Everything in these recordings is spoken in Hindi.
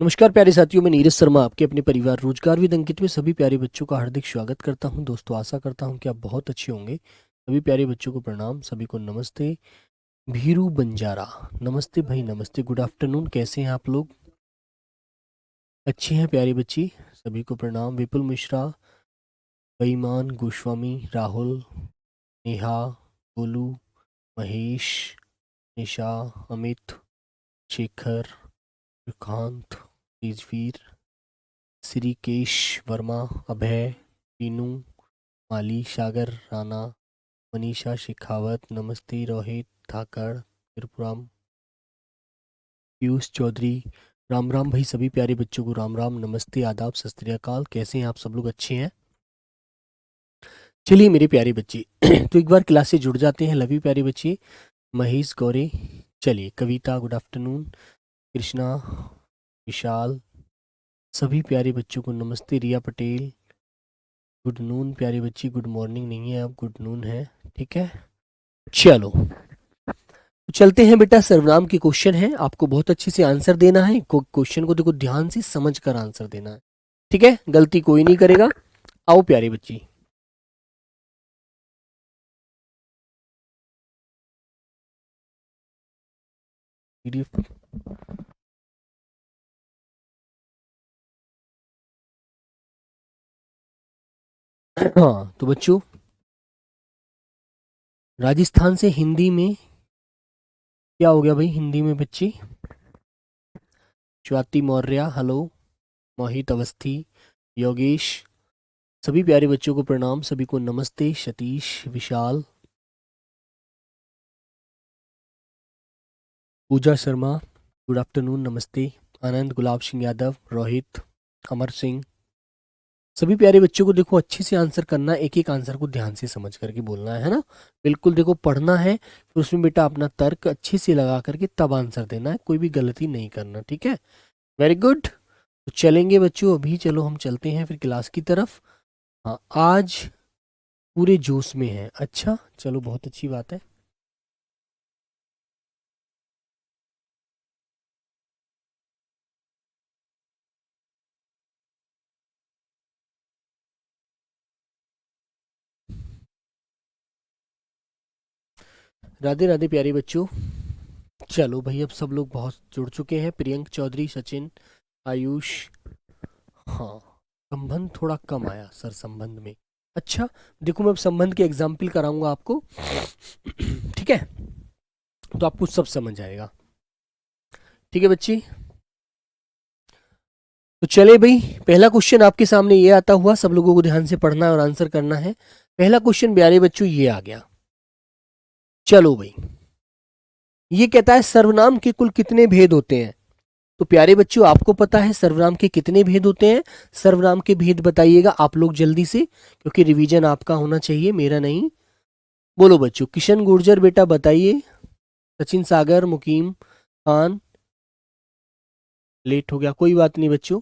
नमस्कार प्यारे साथियों, मैं नीरज शर्मा आपके अपने परिवार रोजगार विद अंकित में सभी प्यारे बच्चों का हार्दिक स्वागत करता हूं। दोस्तों, आशा करता हूं कि आप बहुत अच्छे होंगे। सभी प्यारे बच्चों को प्रणाम, सभी को नमस्ते। भीरू बंजारा, नमस्ते भाई, नमस्ते, गुड आफ्टरनून। कैसे हैं आप लोग? अच्छे हैं प्यारे बच्ची? सभी को प्रणाम। विपुल मिश्रा, बेईमान, गोस्वामी, राहुल, नेहा, गोलू, महेश, निशा, अमित, शेखर, विकांत, तेजवीर, श्रीकेश वर्मा, अभय, टीनू, माली, सागर राणा, मनीषा शेखावत, नमस्ते, रोहित ठाकर, त्रिपुराम, पीयूष चौधरी, राम राम भाई। सभी प्यारे बच्चों को राम राम, नमस्ते, आदाब, सत श्री अकाल। कैसे हैं आप सब लोग? अच्छे हैं? चलिए मेरे प्यारे बच्चे तो एक बार क्लास से जुड़ जाते हैं। लव यू प्यारे बच्चे। महेश गौरे, चलिए, कविता, गुड आफ्टरनून। कृष्णा, विशाल, सभी प्यारे बच्चों को नमस्ते। रिया पटेल, गुड नून प्यारी बच्ची। गुड मॉर्निंग नहीं है, अब गुड नून है, ठीक है। चलो, तो चलते हैं बेटा। सर्वनाम के क्वेश्चन है, आपको बहुत अच्छे से आंसर देना है। क्वेश्चन को देखो, ध्यान से समझ कर आंसर देना है, ठीक है? गलती कोई नहीं करेगा। आओ प्यारी बच्ची। PDF। हाँ तो बच्चों, राजस्थान से हिंदी में क्या हो गया भाई? हिंदी में बच्ची, स्वाति मौर्य, हेलो। मोहित अवस्थी, योगेश, सभी प्यारे बच्चों को प्रणाम, सभी को नमस्ते। सतीश, विशाल, पूजा शर्मा, गुड आफ्टरनून, नमस्ते। आनंद, गुलाब सिंह यादव, रोहित, अमर सिंह, सभी प्यारे बच्चों को देखो अच्छे से आंसर करना है। एक एक आंसर को ध्यान से समझ करके बोलना है ना? बिल्कुल देखो, पढ़ना है फिर उसमें बेटा अपना तर्क अच्छे से लगा करके तब आंसर देना है, कोई भी गलती नहीं करना, ठीक है? Very good. तो चलेंगे बच्चों, अभी चलो हम चलते हैं फिर क्लास की तरफ। हाँ, आज पूरे जोश में है। अच्छा चलो, बहुत अच्छी बात है। राधे राधे प्यारे बच्चों। चलो भाई, अब सब लोग बहुत जुड़ चुके हैं। प्रियंक चौधरी, सचिन, आयुष। हाँ, संबंध थोड़ा कम आया सर संबंध में। अच्छा, देखो मैं अब संबंध के एग्जाम्पल कराऊंगा आपको, ठीक है? तो आपको सब समझ आएगा, ठीक है बच्ची? तो चले भाई, पहला क्वेश्चन आपके सामने ये आता हुआ, सब लोगों को ध्यान से पढ़ना है और आंसर करना है। पहला क्वेश्चन प्यारे बच्चों ये आ गया। चलो भाई, ये कहता है सर्वनाम के कुल कितने भेद होते हैं? तो प्यारे बच्चों, आपको पता है सर्वनाम के कितने भेद होते हैं? सर्वनाम के भेद बताइएगा आप लोग जल्दी से, क्योंकि रिवीजन आपका होना चाहिए, मेरा नहीं। बोलो बच्चों। किशन गुर्जर बेटा बताइए। सचिन, सागर, मुकीम खान, लेट हो गया, कोई बात नहीं बच्चों।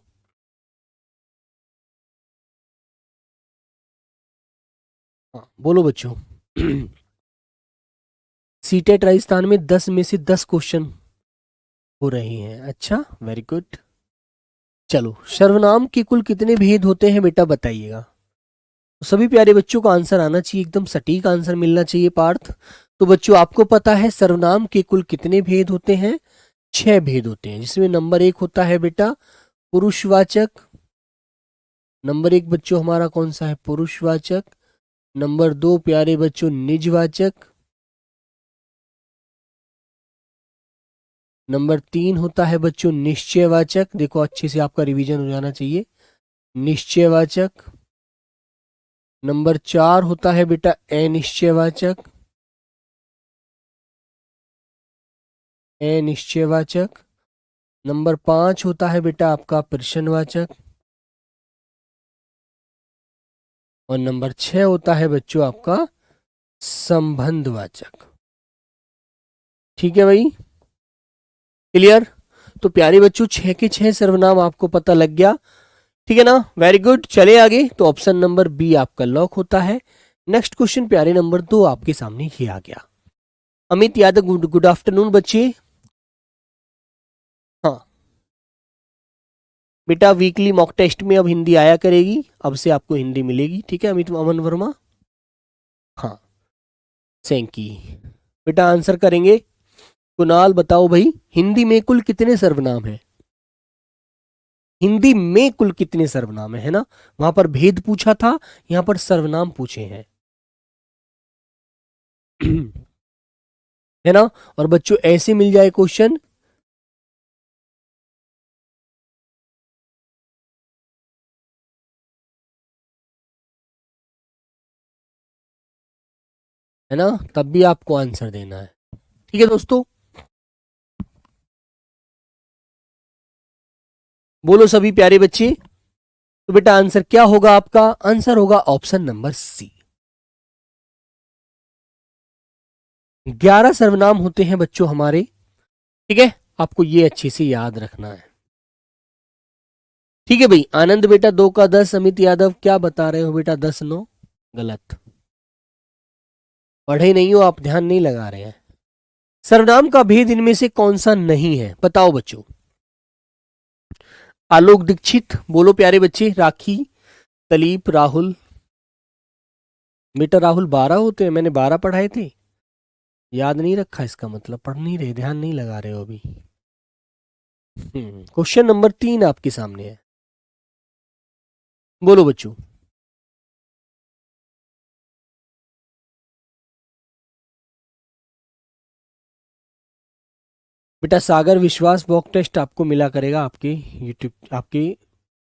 हाँ बोलो बच्चों। सीटेट राजस्थान में 10 में से 10 क्वेश्चन हो रहे हैं। अच्छा, वेरी गुड। चलो, सर्वनाम के कुल कितने भेद होते हैं बेटा बताइएगा। तो सभी प्यारे बच्चों को आंसर आना चाहिए, एकदम सटीक आंसर मिलना चाहिए पार्थ। तो बच्चों, आपको पता है सर्वनाम के कुल कितने भेद होते हैं? 6 भेद होते हैं, जिसमें नंबर 1 होता है बेटा पुरुषवाचक। नंबर 1 बच्चों हमारा कौन सा है? पुरुषवाचक। नंबर 2 प्यारे बच्चों निजवाचक। नंबर 3 होता है बच्चों निश्चयवाचक। देखो अच्छे से आपका रिवीजन हो जाना चाहिए, निश्चयवाचक। नंबर 4 होता है बेटा अनिश्चयवाचक। अनिश्चयवाचक। नंबर 5 होता है बेटा आपका प्रश्नवाचक। और नंबर 6 होता है बच्चों आपका संबंधवाचक। ठीक है भाई, क्लियर? तो प्यारे बच्चों, 6 के 6 सर्वनाम आपको पता लग गया, ठीक है ना? Very good. चले आगे। तो ऑप्शन नंबर बी आपका लॉक होता है। नेक्स्ट क्वेश्चन प्यारे नंबर 2 आपके सामने ये आ गया। अमित यादव, गुड आफ्टरनून बच्चे। हाँ, बेटा वीकली मॉक टेस्ट में अब हिंदी आया करेगी, अब से आपको हिंदी मिलेगी, ठीक है अमित अमन वर्मा। हाँ सैंकी। बेटा आंसर करेंगे। कुणाल बताओ भाई, हिंदी में कुल कितने सर्वनाम हैं? हिंदी में कुल कितने सर्वनाम है ना? वहां पर भेद पूछा था, यहां पर सर्वनाम पूछे हैं। है ना? और बच्चों ऐसे मिल जाए क्वेश्चन, है ना, तब भी आपको आंसर देना है। ठीक है दोस्तों, बोलो सभी प्यारे बच्चे। तो बेटा आंसर क्या होगा आपका? आंसर होगा ऑप्शन नंबर सी। 11 सर्वनाम होते हैं बच्चों हमारे, ठीक है, आपको ये अच्छे से याद रखना है। ठीक है भाई, आनंद बेटा 2 का 10, अमित यादव क्या बता रहे हो बेटा? 10 9 गलत, पढ़े नहीं हो आप, ध्यान नहीं लगा रहे हैं। सर्वनाम का भेद इनमें से कौन सा नहीं है, बताओ बच्चों। आलोक दीक्षित बोलो प्यारे बच्चे, राखी, तलीप, राहुल। बेटा राहुल 12 होते हैं, मैंने 12 पढ़ाए थे, याद नहीं रखा, इसका मतलब पढ़ नहीं रहे, ध्यान नहीं लगा रहे हो अभी। क्वेश्चन नंबर 3 आपके सामने है, बोलो बच्चों। बेटा सागर विश्वास वॉक टेस्ट आपको मिला करेगा आपके यूट्यूब, आपके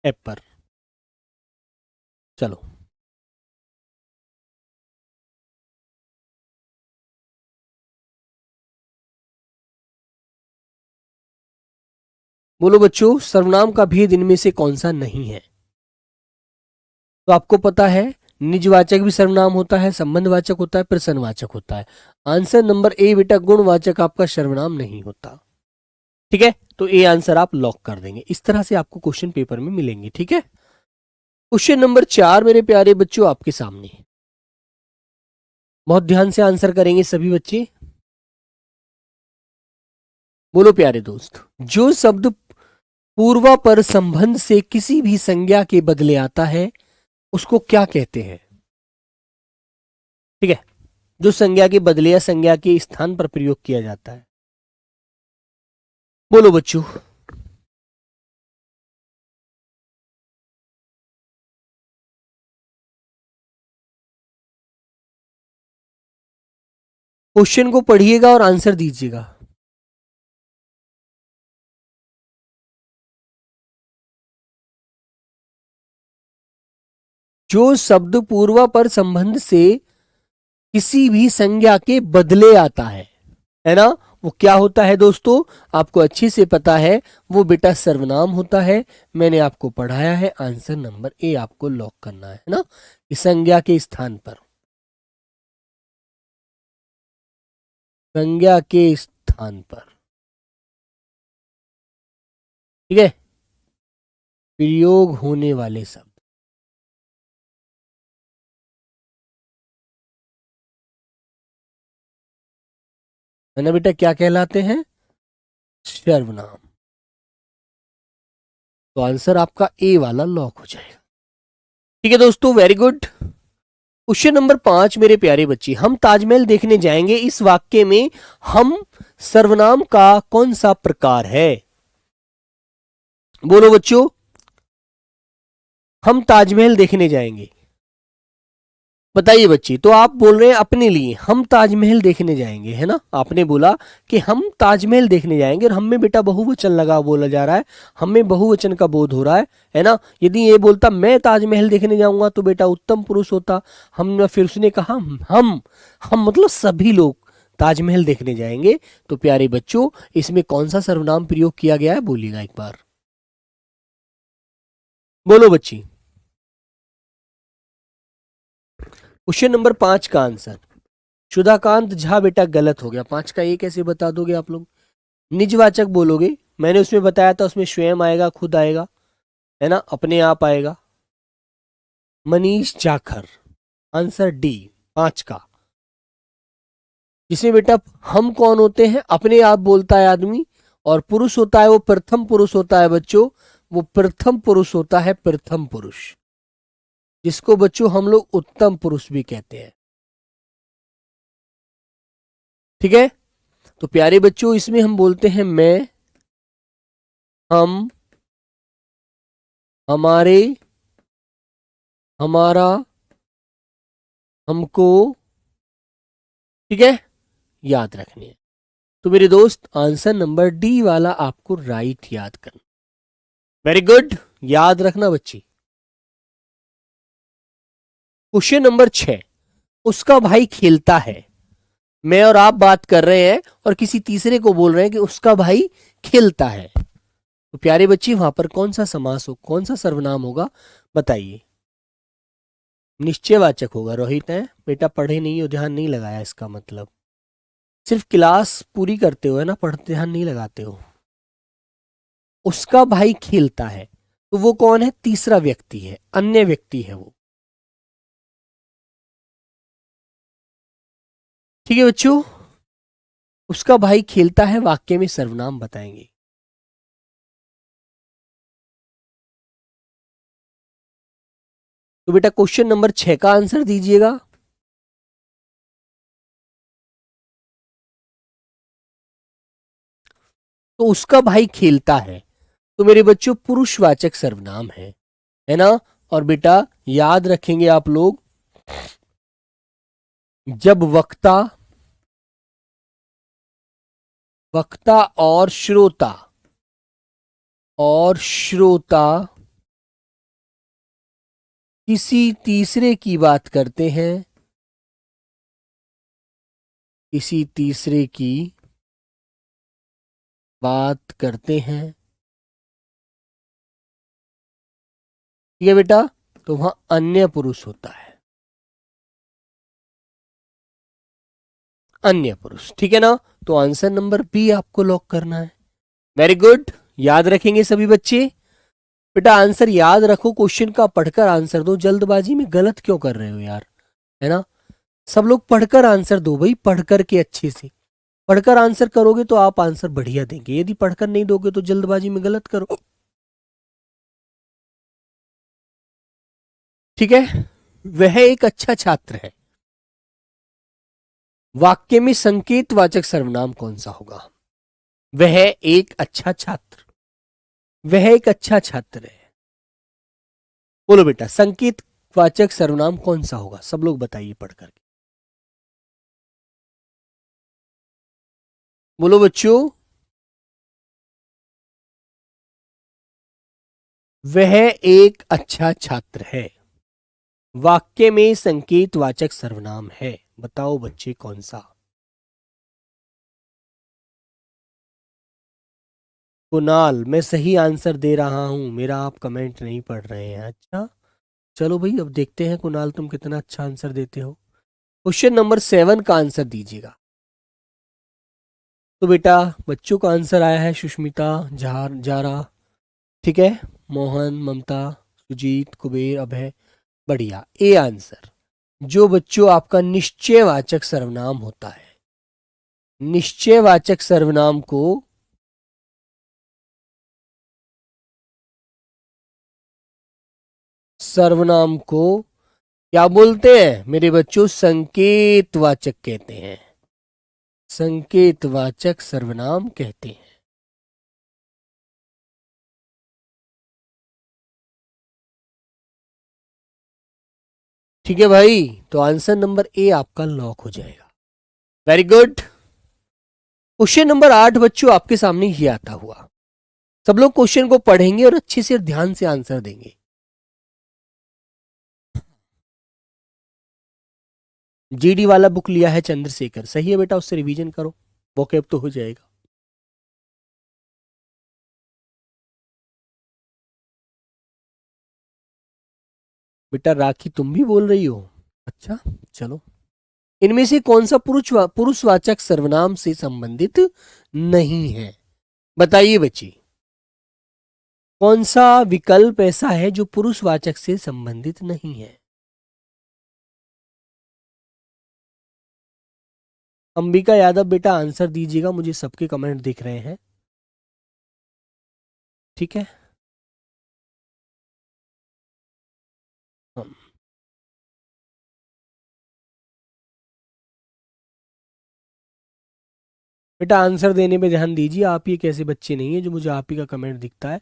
ऐप पर। चलो बोलो बच्चों, सर्वनाम का भेद इनमें से कौन सा नहीं है? तो आपको पता है निजवाचक भी सर्वनाम होता है, संबंधवाचक होता है, प्रश्नवाचक होता है। आंसर नंबर ए बेटा गुणवाचक आपका सर्वनाम नहीं होता। ठीक है, तो ए आंसर आप लॉक कर देंगे। इस तरह से आपको क्वेश्चन पेपर में मिलेंगे। ठीक है, क्वेश्चन नंबर 4 मेरे प्यारे बच्चों आपके सामने, बहुत ध्यान से आंसर करेंगे सभी बच्चे। बोलो प्यारे दोस्त, जो शब्द पूर्वापर संबंध से किसी भी संज्ञा के बदले आता है उसको क्या कहते हैं? ठीक है, जो संज्ञा के बदले या संज्ञा के स्थान पर प्रयोग किया जाता है, बोलो बच्चों। क्वेश्चन को पढ़िएगा और आंसर दीजिएगा। जो शब्द पूर्वापर संबंध से किसी भी संज्ञा के बदले आता है ना, वो क्या होता है दोस्तों? आपको अच्छे से पता है, वो बेटा सर्वनाम होता है। मैंने आपको पढ़ाया है, आंसर नंबर ए आपको लॉक करना है ना, इस संज्ञा के स्थान पर, संज्ञा के स्थान पर। ठीक है, प्रयोग होने वाले शब्द, है ना बेटा, क्या कहलाते हैं? सर्वनाम। तो आंसर आपका ए वाला लॉक हो जाएगा। ठीक है दोस्तों, वेरी गुड। क्वेश्चन नंबर 5 मेरे प्यारे बच्चे, हम ताजमहल देखने जाएंगे, इस वाक्य में हम सर्वनाम का कौन सा प्रकार है? बोलो बच्चों, हम ताजमहल देखने जाएंगे, बताइए बच्चे। तो आप बोल रहे हैं अपने लिए, हम ताजमहल देखने जाएंगे, है ना, आपने बोला कि हम ताजमहल देखने जाएंगे, और हम में बेटा बहुवचन लगा बोला जा रहा है, हमें बहुवचन का बोध हो रहा है ना। यदि ये बोलता मैं ताजमहल देखने जाऊंगा तो बेटा उत्तम पुरुष होता। हम फिर उसने कहा हम मतलब सभी लोग ताजमहल देखने जाएंगे। तो प्यारे बच्चों, इसमें कौन सा सर्वनाम प्रयोग किया गया है, बोलिएगा एक बार, बोलो बच्ची। क्वेश्चन नंबर 5 का आंसर सुधाकांत झा बेटा गलत हो गया। 5 का ये कैसे बता दोगे आप लोग? निजवाचक बोलोगे, मैंने उसमें बताया था, उसमें स्वयं आएगा, खुद आएगा, है ना, अपने आप आएगा। मनीष जाखर, आंसर डी 5 का, जिसमें बेटा हम कौन होते हैं? अपने आप बोलता है आदमी, और पुरुष होता है वो प्रथम पुरुष होता है बच्चों, वो प्रथम पुरुष होता है, प्रथम पुरुष, जिसको बच्चों हम लोग उत्तम पुरुष भी कहते हैं। ठीक है, तो प्यारे बच्चों इसमें हम बोलते हैं मैं, हम, हमारे, हमारा, हमको। ठीक है, याद रखनी है। तो मेरे दोस्त आंसर नंबर डी वाला आपको राइट याद करना। वेरी गुड, याद रखना बच्ची। क्वेश्चन नंबर 6, उसका भाई खेलता है। मैं और आप बात कर रहे हैं और किसी तीसरे को बोल रहे हैं कि उसका भाई खेलता है, तो प्यारे बच्चे वहां पर कौन सा समास हो, कौन सा सर्वनाम होगा, बताइए। निश्चयवाचक होगा। रोहित है बेटा, पढ़े नहीं हो, ध्यान नहीं लगाया, इसका मतलब सिर्फ क्लास पूरी करते हो है ना, पढ़ते ध्यान नहीं लगाते हो। उसका भाई खेलता है, तो वो कौन है, तीसरा व्यक्ति है, अन्य व्यक्ति है वो। ठीक है बच्चों, उसका भाई खेलता है वाक्य में सर्वनाम बताएंगे। तो बेटा क्वेश्चन नंबर 6 का आंसर दीजिएगा। तो उसका भाई खेलता है, तो मेरे बच्चों पुरुषवाचक सर्वनाम है ना। और बेटा याद रखेंगे आप लोग, जब वक्ता, वक्ता और श्रोता किसी तीसरे की बात करते हैं, किसी तीसरे की बात करते हैं, ठीक है बेटा, तो वहां अन्य पुरुष होता है, अन्य पुरुष। ठीक है ना, तो आंसर नंबर बी आपको लॉक करना है। वेरी गुड, याद रखेंगे सभी बच्चे। बेटा आंसर याद रखो, क्वेश्चन का पढ़कर आंसर दो, जल्दबाजी में गलत क्यों कर रहे हो यार, है ना। सब लोग पढ़कर आंसर दो भाई, पढ़कर के अच्छे से पढ़कर आंसर करोगे तो आप आंसर बढ़िया देंगे, यदि पढ़कर नहीं दोगे तो जल्दबाजी में गलत करो। ठीक है, वह एक अच्छा छात्र है, वाक्य में संकेतवाचक सर्वनाम कौन सा होगा। वह एक अच्छा छात्र, वह एक अच्छा छात्र है, बोलो बेटा संकेतवाचक सर्वनाम कौन सा होगा, सब लोग बताइए पढ़कर के। बोलो बच्चों, वह एक अच्छा छात्र है, वाक्य में संकेतवाचक सर्वनाम है, बताओ बच्चे कौन सा। कुणाल, मैं सही आंसर दे रहा हूं, मेरा आप कमेंट नहीं पढ़ रहे हैं। अच्छा चलो भाई, अब देखते हैं कुणाल तुम कितना अच्छा आंसर देते हो। क्वेश्चन नंबर 7 का आंसर दीजिएगा। तो बेटा बच्चों का आंसर आया है सुष्मिता, जारा, ठीक है, मोहन, ममता, सुजीत, कुबेर, अभय, बढ़िया। ए आंसर, जो बच्चों आपका निश्चयवाचक सर्वनाम होता है, निश्चयवाचक सर्वनाम को सर्वनाम को क्या बोलते हैं मेरे बच्चों, संकेतवाचक कहते हैं, संकेतवाचक सर्वनाम कहते हैं। ठीक है भाई, तो आंसर नंबर ए आपका लॉक हो जाएगा। Very good. क्वेश्चन नंबर 8 बच्चों आपके सामने ही आता हुआ, सब लोग क्वेश्चन को पढ़ेंगे और अच्छे से ध्यान से आंसर देंगे। जीडी वाला बुक लिया है चंद्रशेखर, सही है बेटा, उससे रिवीजन करो, वोकैब तो हो जाएगा। बेटा राखी तुम भी बोल रही हो, अच्छा चलो। इनमें से कौन सा पुरुषवाचक सर्वनाम से संबंधित नहीं है, बताइए बच्ची। कौन सा विकल्प ऐसा है जो पुरुषवाचक से संबंधित नहीं है। अंबिका यादव बेटा आंसर दीजिएगा, मुझे सबके कमेंट दिख रहे हैं। ठीक है, बेटा आंसर देने पे ध्यान दीजिए, आप ये कैसे बच्चे नहीं है जो मुझे आप ही का कमेंट दिखता है,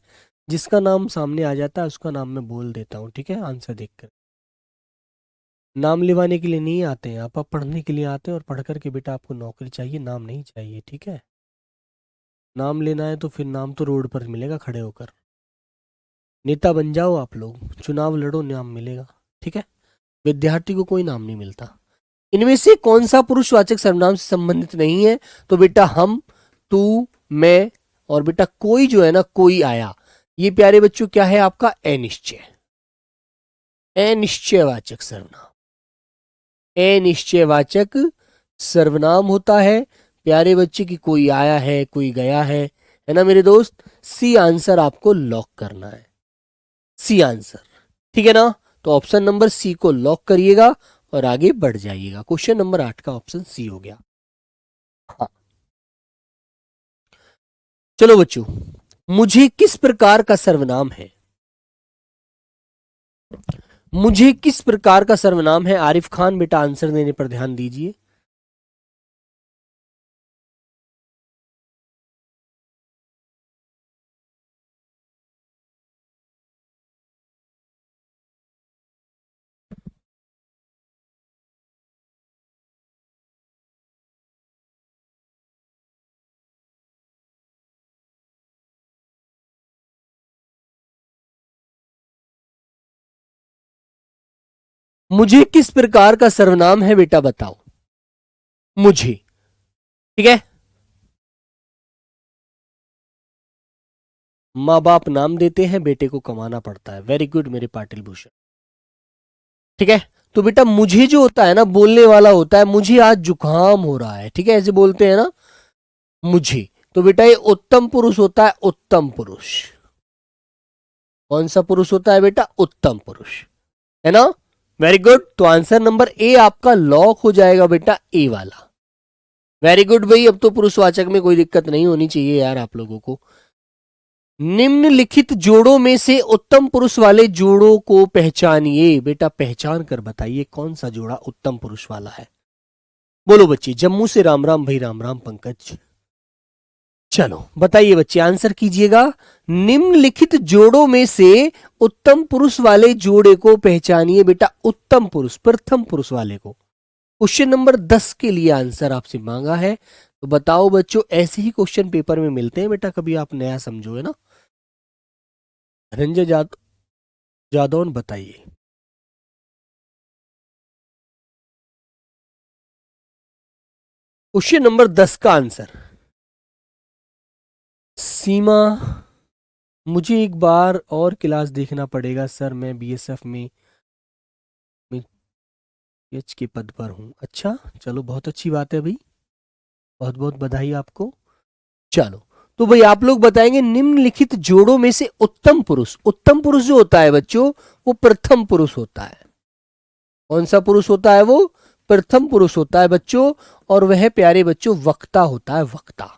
जिसका नाम सामने आ जाता है उसका नाम मैं बोल देता हूँ, ठीक है, आंसर देखकर। नाम लिवाने के लिए नहीं आते हैं आप पढ़ने के लिए आते हैं, और पढ़ करके बेटा आपको नौकरी चाहिए, नाम नहीं चाहिए, ठीक है। नाम लेना है तो फिर नाम तो रोड पर मिलेगा खड़े होकर, नेता बन जाओ आप लोग, चुनाव लड़ो, नाम मिलेगा, ठीक है। विद्यार्थी को कोई नाम नहीं मिलता। इनमें से कौन सा पुरुषवाचक सर्वनाम से संबंधित नहीं है? तो बेटा हम, तू, मैं, और बेटा कोई जो है ना, कोई आया, ये प्यारे बच्चों क्या है आपका? अनिश्चय, अनिश्चयवाचक सर्वनाम, अनिश्चयवाचक सर्वनाम होता है प्यारे बच्चे की। कोई आया है, कोई गया है ना मेरे दोस्त। सी आंसर आपको लॉक करना है, सी आंसर, ठीक है ना। तो ऑप्शन नंबर सी को लॉक करिएगा और आगे बढ़ जाइएगा। क्वेश्चन नंबर 8 का ऑप्शन सी हो गया। हाँ, चलो बच्चों, मुझे किस प्रकार का सर्वनाम है? मुझे किस प्रकार का सर्वनाम है? आरिफ खान बेटा आंसर देने पर ध्यान दीजिए। मुझे किस प्रकार का सर्वनाम है बेटा बताओ, मुझे, ठीक है। माँ बाप नाम देते हैं, बेटे को कमाना पड़ता है। वेरी गुड मेरे पाटिल भूषण, ठीक है। तो बेटा मुझे जो होता है ना, बोलने वाला होता है, मुझे आज जुकाम हो रहा है, ठीक है, ऐसे बोलते हैं ना, मुझे। तो बेटा ये उत्तम पुरुष होता है, उत्तम पुरुष। कौन सा पुरुष होता है बेटा? उत्तम पुरुष, है ना। वेरी गुड, तो आंसर नंबर ए आपका लॉक हो जाएगा बेटा, ए वाला। वेरी गुड भाई, अब तो पुरुषवाचक में कोई दिक्कत नहीं होनी चाहिए यार आप लोगों को। निम्नलिखित जोड़ों में से उत्तम पुरुष वाले जोड़ों को पहचानिए। बेटा पहचान कर बताइए कौन सा जोड़ा उत्तम पुरुष वाला है। बोलो बच्चे, जम्मू से राम राम भाई, राम राम पंकज। चलो बताइए बच्चे, आंसर कीजिएगा। निम्नलिखित जोड़ों में से उत्तम पुरुष वाले जोड़े को पहचानिए। बेटा उत्तम पुरुष, प्रथम पुरुष वाले को। क्वेश्चन नंबर 10 के लिए आंसर आपसे मांगा है, तो बताओ बच्चों, ऐसे ही क्वेश्चन पेपर में मिलते हैं बेटा, कभी आप नया समझोगे ना। रंजय जादौन बताइए। क्वेश्चन नंबर 10 का आंसर। सीमा, मुझे एक बार और क्लास देखना पड़ेगा सर, मैं बीएसएफ में एच के पद पर हूँ। अच्छा चलो, बहुत अच्छी बात है भाई, बहुत बहुत बधाई आपको। चलो तो भाई आप लोग बताएंगे, निम्नलिखित जोड़ों में से उत्तम पुरुष, उत्तम पुरुष जो होता है बच्चों, वो प्रथम पुरुष होता है। कौन सा पुरुष होता है वो? प्रथम पुरुष होता है बच्चों। और वह प्यारे बच्चों वक्ता होता है, वक्ता।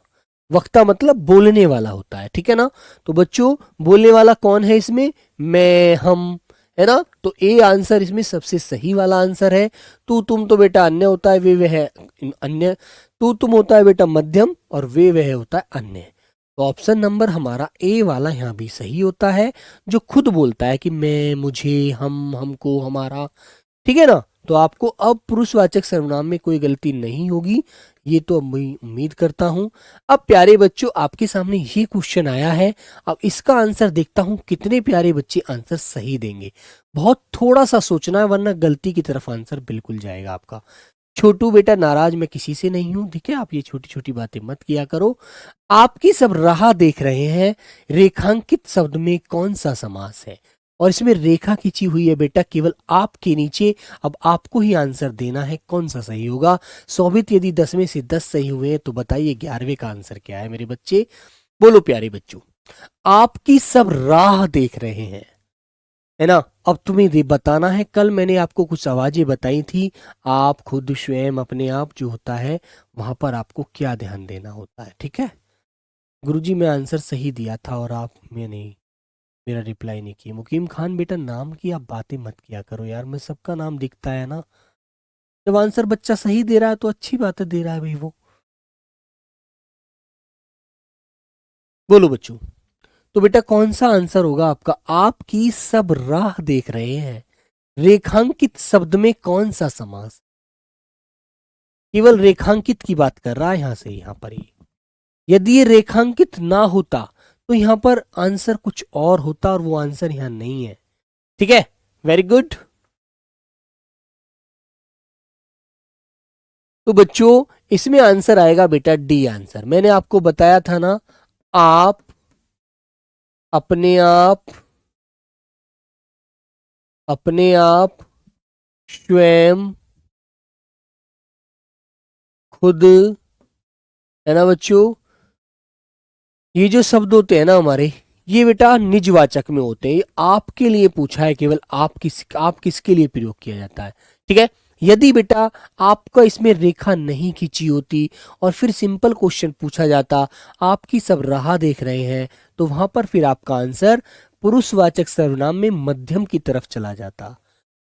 वक्ता मतलब बोलने वाला होता है, ठीक है ना। तो बच्चों बोलने वाला कौन है इसमें? मैं, हम, है ना। तो ए आंसर इसमें सबसे सही वाला आंसर है। तू तुम तो बेटा अन्य होता है, वे वह अन्य। तू तुम होता है बेटा मध्यम, और वे वह होता है अन्य। तो ऑप्शन नंबर हमारा ए वाला यहाँ भी सही होता है, जो खुद बोलता है कि मैं, मुझे, हम, हमको, हमारा, ठीक है ना। तो आपको अब पुरुषवाचक सर्वनाम में कोई गलती नहीं होगी, ये तो मैं उम्मीद करता हूं। अब प्यारे बच्चों आपके सामने ये क्वेश्चन आया है, अब इसका आंसर देखता हूं कितने प्यारे बच्चे आंसर सही देंगे। बहुत थोड़ा सा सोचना है, वरना गलती की तरफ आंसर बिल्कुल जाएगा आपका। छोटू बेटा नाराज मैं किसी से नहीं हूं, ठीक है, आप ये छोटी छोटी बातें मत किया करो। आपकी सब राह देख रहे हैं, रेखांकित शब्द में कौन सा समास है, और इसमें रेखा खींची हुई है बेटा केवल आपके नीचे। अब आपको ही आंसर देना है कौन सा सही होगा। शोभित यदि 10 में से 10 सही हुए तो बताइए 11वें का आंसर क्या है मेरे बच्चे। बोलो प्यारे बच्चों, आपकी सब राह देख रहे हैं, है ना। अब तुम्हें बताना है, कल मैंने आपको कुछ आवाजें बताई थी, आप खुद स्वयं अपने आप जो होता है वहां पर आपको क्या ध्यान देना होता है, ठीक है। गुरुजी मैं आंसर सही दिया था और आप मैंने मेरा रिप्लाई नहीं किया। मुकीम खान बेटा नाम की आप बातें मत किया करो यार, मैं सबका नाम दिखता है ना। जब आंसर बच्चा सही दे रहा है तो अच्छी बात है, दे रहा है भाई वो। बोलो बच्चों। तो बेटा कौन सा आंसर होगा आपका? आपकी सब राह देख रहे हैं। रेखांकित शब्द में कौन सा समास? केवल रेखांकित की बात कर रहा है यहां से, यहां पर ही। यदि ये रेखांकित ना होता तो यहां पर आंसर कुछ और होता और वो आंसर यहां नहीं है। ठीक है, वेरी गुड। तो बच्चों इसमें आंसर आएगा बेटा डी आंसर। मैंने आपको बताया था ना, आप अपने आप, अपने आप, स्वयं, खुद, है ना बच्चों। ये जो शब्द होते हैं ना हमारे, ये बेटा निजवाचक में होते हैं। ये आपके लिए पूछा है, केवल आप किसके लिए प्रयोग किया जाता है। ठीक है, यदि बेटा आपका इसमें रेखा नहीं खींची होती और फिर सिंपल क्वेश्चन पूछा जाता, आपकी सब राह देख रहे हैं, तो वहां पर फिर आपका आंसर पुरुषवाचक सर्वनाम में मध्यम की तरफ चला जाता।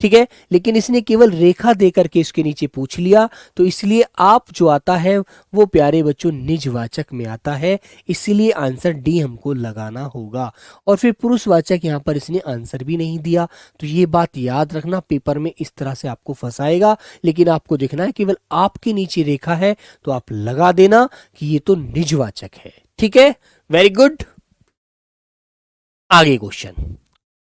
ठीक है, लेकिन इसने केवल रेखा दे करके इसके नीचे पूछ लिया, तो इसलिए आप जो आता है वो प्यारे बच्चों निजवाचक में आता है। इसलिए आंसर डी हमको लगाना होगा। और फिर पुरुषवाचक यहां पर इसने आंसर भी नहीं दिया। तो ये बात याद रखना, पेपर में इस तरह से आपको फंसाएगा, लेकिन आपको देखना है केवल आपके नीचे रेखा है तो आप लगा देना कि ये तो निजवाचक है। ठीक है, वेरी गुड। आगे क्वेश्चन।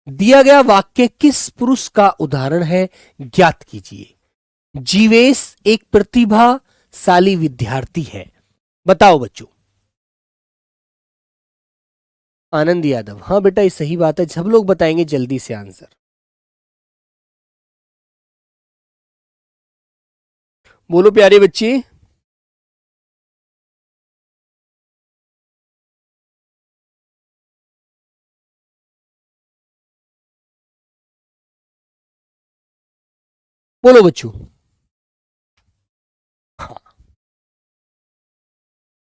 दिया गया वाक्य किस पुरुष का उदाहरण है, ज्ञात कीजिए। जीवेश एक प्रतिभाशाली विद्यार्थी है। बताओ बच्चों। आनंद यादव, हाँ बेटा ये सही बात है। सब लोग बताएंगे जल्दी से आंसर। बोलो प्यारे बच्चे। बोलो बच्चों। हाँ,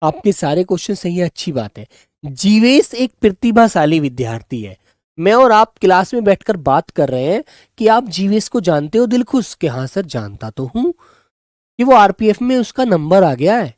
आपके सारे क्वेश्चन सही है, अच्छी बात है। जीवेश एक प्रतिभाशाली विद्यार्थी है। मैं और आप क्लास में बैठकर बात कर रहे हैं कि आप जीवेश को जानते हो दिलखुश के? हाँ सर जानता तो हूं कि वो आरपीएफ में उसका नंबर आ गया है,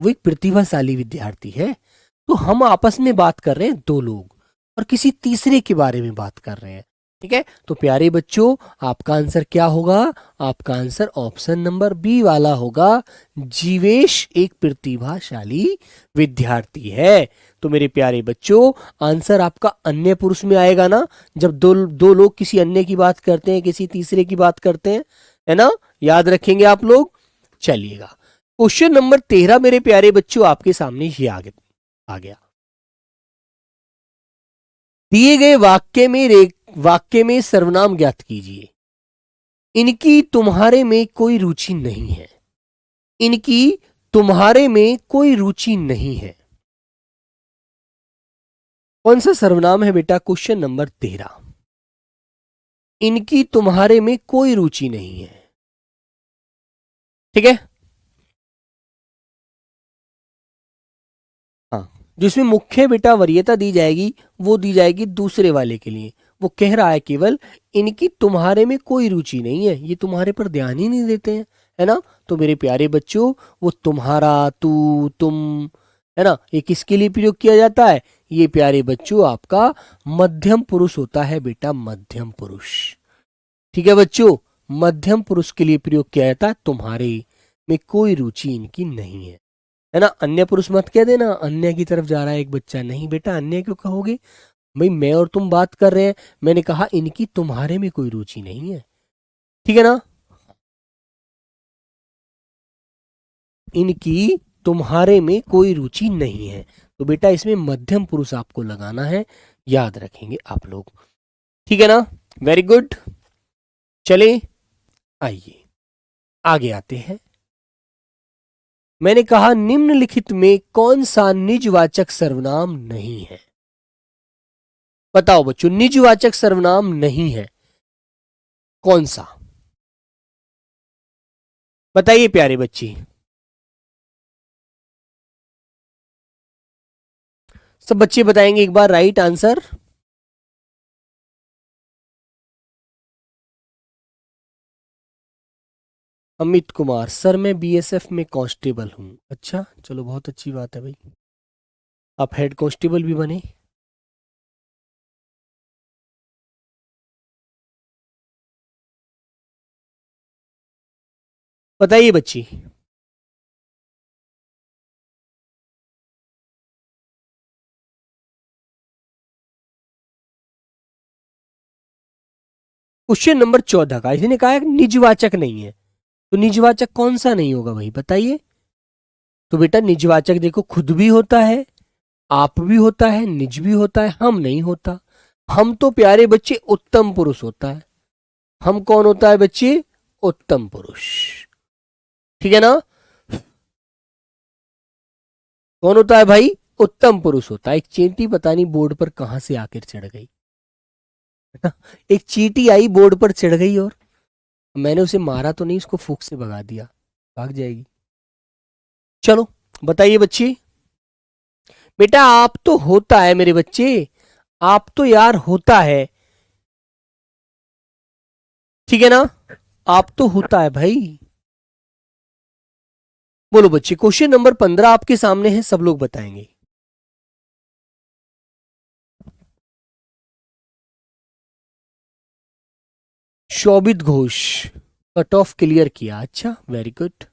वो एक प्रतिभाशाली विद्यार्थी है। तो हम आपस में बात कर रहे हैं दो लोग, और किसी तीसरे के बारे में बात कर रहे हैं। ठीक है, तो प्यारे बच्चों आपका आंसर क्या होगा? आपका आंसर ऑप्शन नंबर बी वाला होगा। जीवेश एक प्रतिभाशाली विद्यार्थी है। तो मेरे प्यारे बच्चों आंसर आपका अन्य पुरुष में आएगा ना, जब दो दो लोग किसी अन्य की बात करते हैं, किसी तीसरे की बात करते हैं, है ना। याद रखेंगे आप लोग। चलिएगा, क्वेश्चन नंबर 13 मेरे प्यारे बच्चों आपके सामने ये आ गया। दिए गए वाक्य में सर्वनाम ज्ञात कीजिए। इनकी तुम्हारे में कोई रुचि नहीं है। इनकी तुम्हारे में कोई रुचि नहीं है, कौन सा सर्वनाम है बेटा? Question number 13। इनकी तुम्हारे में कोई रुचि नहीं है। ठीक है, हाँ, जिसमें मुख्य बेटा वरीयता दी जाएगी वो दी जाएगी दूसरे वाले के लिए। वो कह रहा है केवल इनकी तुम्हारे में कोई रुचि नहीं है, ये तुम्हारे पर ध्यान ही नहीं देते हैं, है ना। तो मेरे प्यारे बच्चों वो तुम्हारा, तू, तुम, है ना, ये किसके लिए प्रयोग किया जाता है? ये प्यारे बच्चों आपका मध्यम पुरुष होता है बेटा, मध्यम पुरुष। ठीक है बच्चों, मध्यम पुरुष के लिए प्रयोग किया जाता है तुम्हारे में कोई रुचि इनकी नहीं है ना। अन्य पुरुष मत कह देना, अन्य की तरफ जा रहा है एक बच्चा, नहीं बेटा अन्य क्यों कहोगे? भाई मैं और तुम बात कर रहे हैं, मैंने कहा इनकी तुम्हारे में कोई रुचि नहीं है। ठीक है ना, इनकी तुम्हारे में कोई रुचि नहीं है। तो बेटा इसमें मध्यम पुरुष आपको लगाना है, याद रखेंगे आप लोग। ठीक है ना, वेरी गुड। चले आइए आगे आते हैं। मैंने कहा निम्नलिखित में कौन सा निजवाचक सर्वनाम नहीं है? बताओ बच्चों, निजवाचक सर्वनाम नहीं है कौन सा? बताइए प्यारे बच्चे। सब बच्चे बताएंगे एक बार right answer. Amit Kumar, sir मैं बीएसएफ में कांस्टेबल हूं। अच्छा चलो बहुत अच्छी बात है भाई। आप हेड कांस्टेबल भी बने। बताइए बच्ची। क्वेश्चन नंबर 14 का इसने कहा है निजवाचक नहीं है, तो निजवाचक कौन सा नहीं होगा भाई बताइए। तो बेटा निजवाचक देखो खुद भी होता है, आप भी होता है, निज भी होता है, हम नहीं होता। हम तो प्यारे बच्चे उत्तम पुरुष होता है। हम कौन होता है बच्चे? उत्तम पुरुष। ठीक है ना? कौन होता है भाई? उत्तम पुरुष होता है। एक चींटी पता नहीं बोर्ड पर कहां से आकर चढ़ गई। एक चींटी आई बोर्ड पर चढ़ गई और मैंने उसे मारा तो नहीं, उसको फूंक से भगा दिया, भाग जाएगी। चलो बताइए बच्ची। बेटा आप तो होता है मेरे बच्चे, आप तो यार होता है, ठीक है ना? आप तो होता है भाई। बोलो बच्चे, क्वेश्चन नंबर 15 आपके सामने है, सब लोग बताएंगे। शोभित घोष कट ऑफ क्लियर किया, अच्छा वेरी गुड।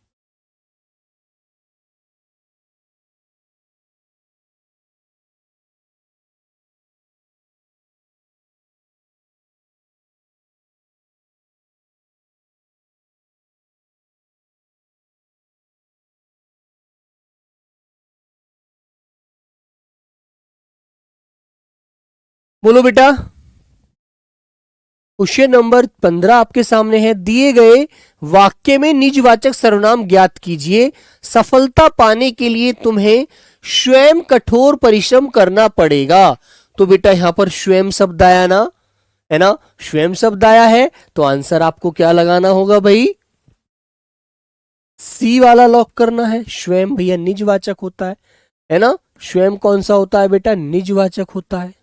बोलो बेटा। क्वेश्चन नंबर 15 आपके सामने है, दिए गए वाक्य में निजवाचक सर्वनाम ज्ञात कीजिए। सफलता पाने के लिए तुम्हें स्वयं कठोर परिश्रम करना पड़ेगा। तो बेटा यहां पर स्वयं शब्द आया ना, है ना? स्वयं शब्द आया है तो आंसर आपको क्या लगाना होगा भाई? सी वाला लॉक करना है। स्वयं भैया निजवाचक होता है ना? स्वयं कौन सा होता है बेटा? निजवाचक होता है।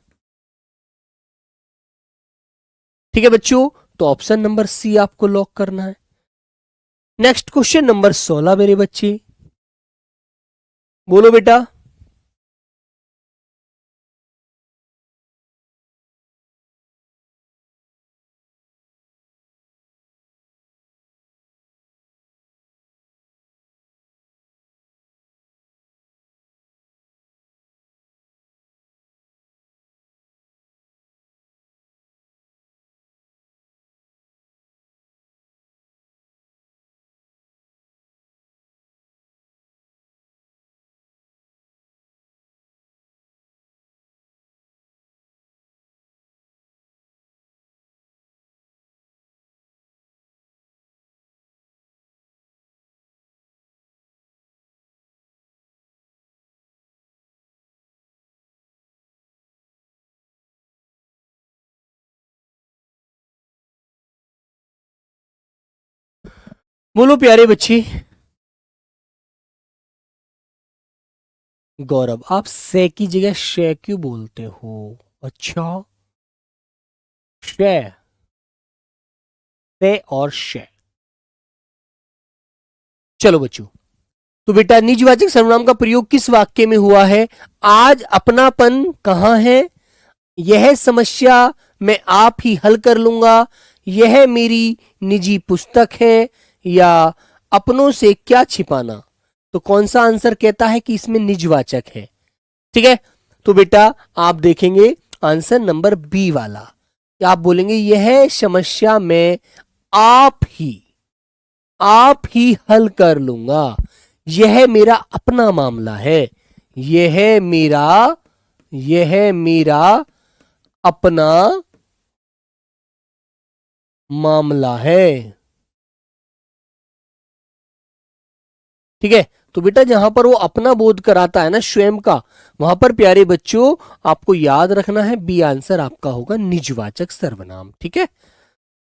ठीक है बच्चों, तो ऑप्शन नंबर सी आपको लॉक करना है। नेक्स्ट क्वेश्चन नंबर 16 मेरे बच्चे, बोलो बेटा। बोलो प्यारे बच्चे। गौरव, आप से की जगह शे क्यों बोलते हो? अच्छा, शे, से और शे। चलो बच्चों, तो बेटा निजवाचक सर्वनाम का प्रयोग किस वाक्य में हुआ है? आज अपनापन कहां है? यह समस्या मैं आप ही हल कर लूंगा। यह मेरी निजी पुस्तक है। या अपनों से क्या छिपाना। तो कौन सा आंसर कहता है कि इसमें निजवाचक है? ठीक है, तो बेटा आप देखेंगे आंसर नंबर बी वाला, कि आप बोलेंगे यह समस्या मैं आप ही हल कर लूंगा। यह मेरा अपना मामला है। यह मेरा यह मेरा अपना मामला है। ठीक है, तो बेटा जहां पर वो अपना बोध कराता है ना स्वयं का, वहां पर प्यारे बच्चों आपको याद रखना है बी आंसर आपका होगा निजवाचक सर्वनाम। ठीक है,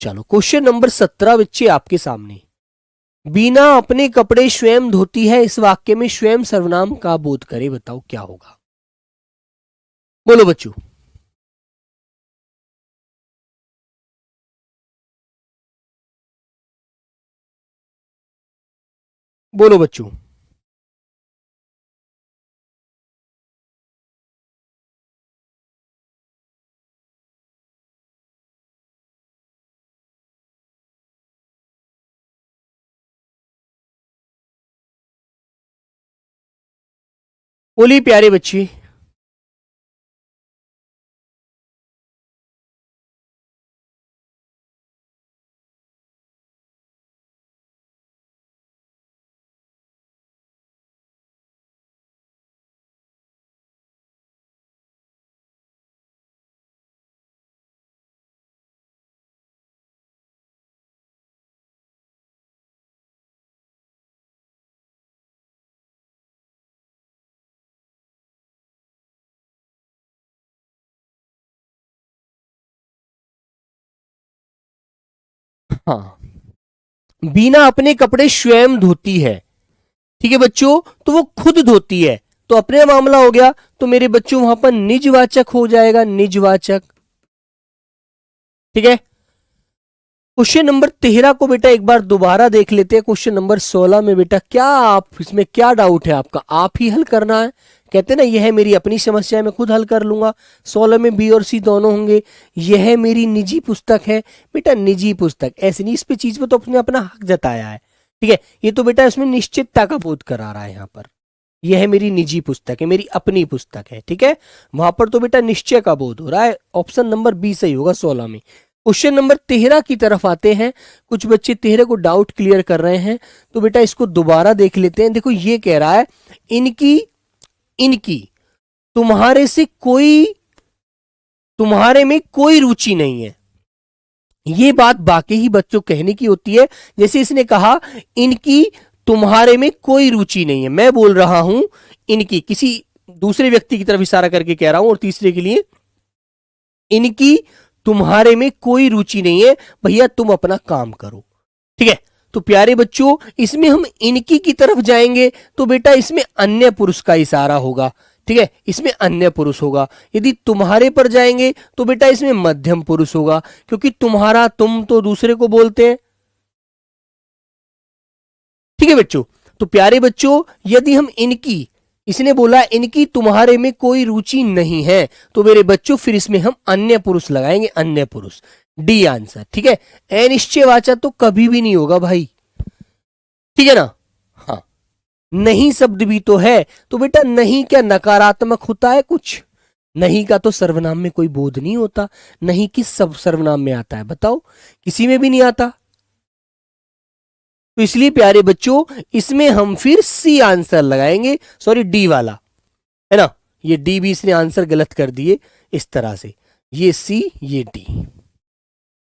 चलो क्वेश्चन नंबर 17 बच्चे आपके सामने। बीना अपने कपड़े स्वयं धोती है, इस वाक्य में स्वयं सर्वनाम का बोध करे, बताओ क्या होगा? बोलो बच्चों। बोलो बच्चों। बोलिए प्यारे बच्चे। हाँ, बीना अपने कपड़े स्वयं धोती है, ठीक है बच्चों, तो वो खुद धोती है, तो अपने मामला हो गया, तो मेरे बच्चों वहां पर निजवाचक हो जाएगा, निजवाचक। ठीक है, क्वेश्चन नंबर 13 को बेटा एक बार दोबारा देख लेते हैं। क्वेश्चन नंबर 16 में बेटा क्या आप इसमें क्या डाउट है आपका, आप ही हल करना है। कहते ना यह है मेरी अपनी समस्या है, मैं खुद हल कर लूंगा। 16 में बी और सी दोनों होंगे। यह मेरी निजी पुस्तक है, बेटा निजी पुस्तक ऐसे नहीं, इस पे चीज पे तो अपने अपना हक जताया है। ठीक है, ये तो बेटा इसमें निश्चितता का बोध करा रहा है यहाँ पर। यह है मेरी निजी पुस्तक है, मेरी अपनी पुस्तक है। ठीक है, वहां पर तो बेटा निश्चय का बोध हो रहा है। ऑप्शन नंबर बी सही होगा 16 में। क्वेश्चन नंबर 13 की तरफ आते हैं। कुछ बच्चे 13 को डाउट क्लियर कर रहे हैं, तो बेटा इसको दोबारा देख लेते हैं। देखो ये कह रहा है इनकी इनकी तुम्हारे से कोई तुम्हारे में कोई रुचि नहीं है। ये बात बाकी ही बच्चों कहने की होती है। जैसे इसने कहा इनकी तुम्हारे में कोई रुचि नहीं है, मैं बोल रहा हूं इनकी, किसी दूसरे व्यक्ति की तरफ इशारा करके कह रहा हूं, और तीसरे के लिए इनकी तुम्हारे में कोई रुचि नहीं है, भैया तुम अपना काम करो। ठीक है, तो प्यारे बच्चों इसमें हम इनकी की तरफ जाएंगे तो बेटा इसमें अन्य पुरुष का इशारा होगा। ठीक है, इसमें अन्य पुरुष होगा। यदि तुम्हारे पर जाएंगे तो बेटा इसमें मध्यम पुरुष होगा, क्योंकि तुम्हारा तुम तो दूसरे को बोलते हैं। ठीक है बच्चों, तो प्यारे बच्चों यदि हम इनकी, इसने बोला इनकी तुम्हारे में कोई रुचि नहीं है, तो मेरे बच्चों फिर इसमें हम अन्य पुरुष लगाएंगे, अन्य पुरुष। D answer. ठीक है, अनिश्चयवाचक तो कभी भी नहीं होगा भाई। ठीक है ना। हाँ, नहीं शब्द भी तो है, तो बेटा नहीं क्या नकारात्मक होता है कुछ? नहीं का तो सर्वनाम में कोई बोध नहीं होता। नहीं किस सब सर्वनाम में आता है बताओ? किसी में भी नहीं आता। तो इसलिए प्यारे बच्चों इसमें हम फिर सी आंसर लगाएंगे, सॉरी डी वाला, है ना। ये डी भी इसने आंसर गलत कर दिए इस तरह से, ये सी ये डी।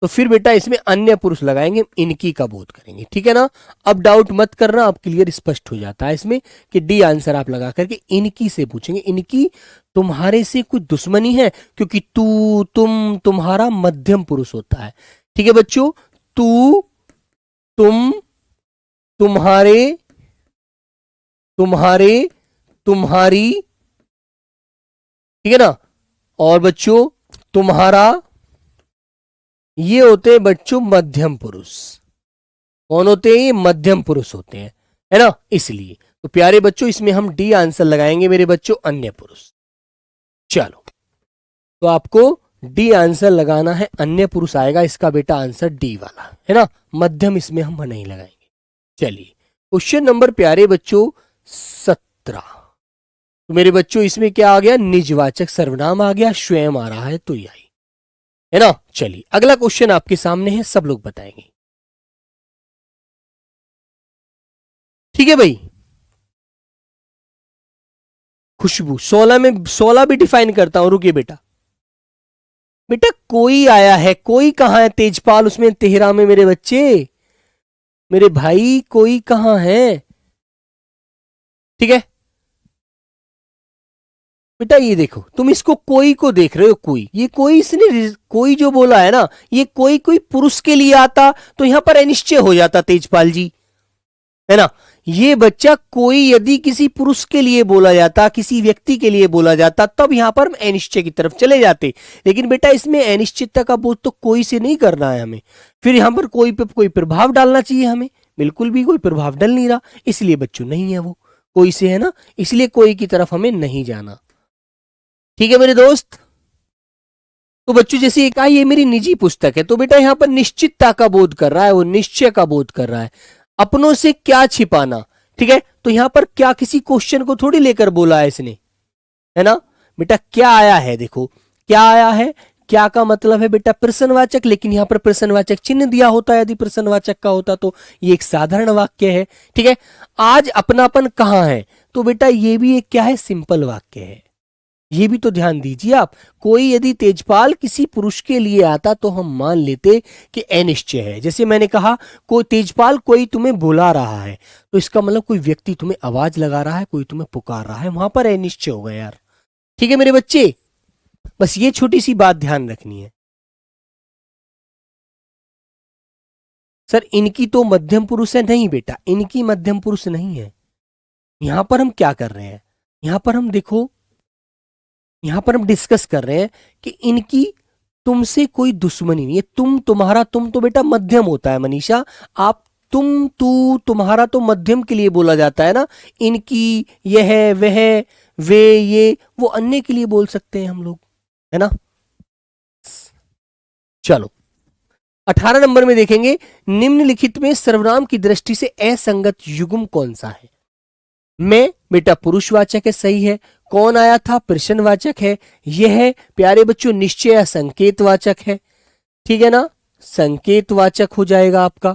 तो फिर बेटा इसमें अन्य पुरुष लगाएंगे, इनकी का बोध करेंगे। ठीक है ना, अब डाउट मत करना, अब क्लियर स्पष्ट हो जाता है इसमें कि डी आंसर आप लगा करके इनकी से पूछेंगे। इनकी तुम्हारे से कुछ दुश्मनी है, क्योंकि तू तुम तुम्हारा मध्यम पुरुष होता है। ठीक है बच्चों, तू तुम तुम्हारे तुम्हारे तुम्हारी, ठीक है ना, और बच्चों तुम्हारा, ये होते हैं बच्चों मध्यम पुरुष। कौन होते हैं? ये मध्यम पुरुष होते हैं, है ना। इसलिए तो प्यारे बच्चों इसमें हम डी आंसर लगाएंगे मेरे बच्चों, अन्य पुरुष। चलो, तो आपको डी आंसर लगाना है, अन्य पुरुष आएगा इसका बेटा आंसर डी वाला, है ना। मध्यम इसमें हम नहीं लगाएंगे। चलिए क्वेश्चन नंबर प्यारे बच्चों 17। तो मेरे बच्चों इसमें क्या आ गया? निजवाचक सर्वनाम आ गया, स्वयं आ रहा है तो यही, है ना। चलिए अगला क्वेश्चन आपके सामने है, सब लोग बताएंगे। ठीक है भाई, खुशबू 16 में 16 भी डिफाइन करता हूं, रुकिए बेटा। बेटा कोई आया है, कोई कहां है? तेजपाल उसमें 13 में मेरे बच्चे, मेरे भाई कोई कहां है? ठीक है बेटा, ये देखो तुम इसको कोई को देख रहे हो, कोई, ये कोई इसने कोई जो बोला है ना, ये कोई कोई पुरुष के लिए आता तो यहां पर अनिश्चय हो जाता तेजपाल जी, है ना। ये बच्चा कोई यदि किसी पुरुष के लिए बोला जाता, किसी व्यक्ति के लिए बोला जाता, तब यहां पर हम अनिश्चय की तरफ चले जाते। लेकिन बेटा इसमें अनिश्चितता का बोध तो कोई से नहीं करना है हमें, फिर यहां पर कोई पे कोई प्रभाव डालना चाहिए हमें, बिल्कुल भी कोई प्रभाव डल नहीं रहा, इसलिए बच्चों नहीं है वो, कोई से है ना, इसलिए कोई की तरफ हमें नहीं जाना। ठीक है मेरे दोस्त। तो बच्चों जैसे ये कहा ये मेरी निजी पुस्तक है, तो बेटा यहां पर निश्चितता का बोध कर रहा है, वो निश्चय का बोध कर रहा है, अपनों से क्या छिपाना। ठीक है, तो यहां पर क्या किसी क्वेश्चन को थोड़ी लेकर बोला है इसने, है ना बेटा। क्या आया है, देखो क्या आया है, क्या का मतलब है बेटा प्रश्नवाचक, लेकिन यहां पर प्रश्नवाचक चिन्ह दिया होता है, यदि प्रश्नवाचक का होता तो ये एक साधारण वाक्य है। ठीक है, आज अपनापन कहां है, तो बेटा ये भी एक क्या है, सिंपल वाक्य है। ये भी तो ध्यान दीजिए आप। कोई यदि तेजपाल किसी पुरुष के लिए आता तो हम मान लेते कि अनिश्चय है। जैसे मैंने कहा कोई तेजपाल कोई तुम्हें बुला रहा है, तो इसका मतलब कोई व्यक्ति तुम्हें आवाज लगा रहा है, कोई तुम्हें पुकार रहा है, वहां पर अनिश्चय हो गया यार। ठीक है मेरे बच्चे, बस ये छोटी सी बात ध्यान रखनी है। सर इनकी तो मध्यम पुरुष है, नहीं बेटा इनकी मध्यम पुरुष नहीं है। यहां पर हम क्या कर रहे हैं, यहां पर हम देखो, यहां पर हम डिस्कस कर रहे हैं कि इनकी तुमसे कोई दुश्मनी नहीं है। तुम तुम्हारा, तुम तो बेटा मध्यम होता है मनीषा, आप तुम तू तुम्हारा तो मध्यम के लिए बोला जाता है ना। इनकी, यह, वह, वे, ये, वो अन्य के लिए बोल सकते हैं हम लोग, है ना। चलो 18 नंबर में देखेंगे, निम्नलिखित में सर्वनाम की दृष्टि से असंगत युग्म कौन सा है। मैं बेटा पुरुषवाचक है, सही है। कौन आया था, प्रश्नवाचक है। यह प्यारे बच्चों निश्चय या संकेतवाचक है, ठीक है ना, संकेतवाचक हो जाएगा आपका।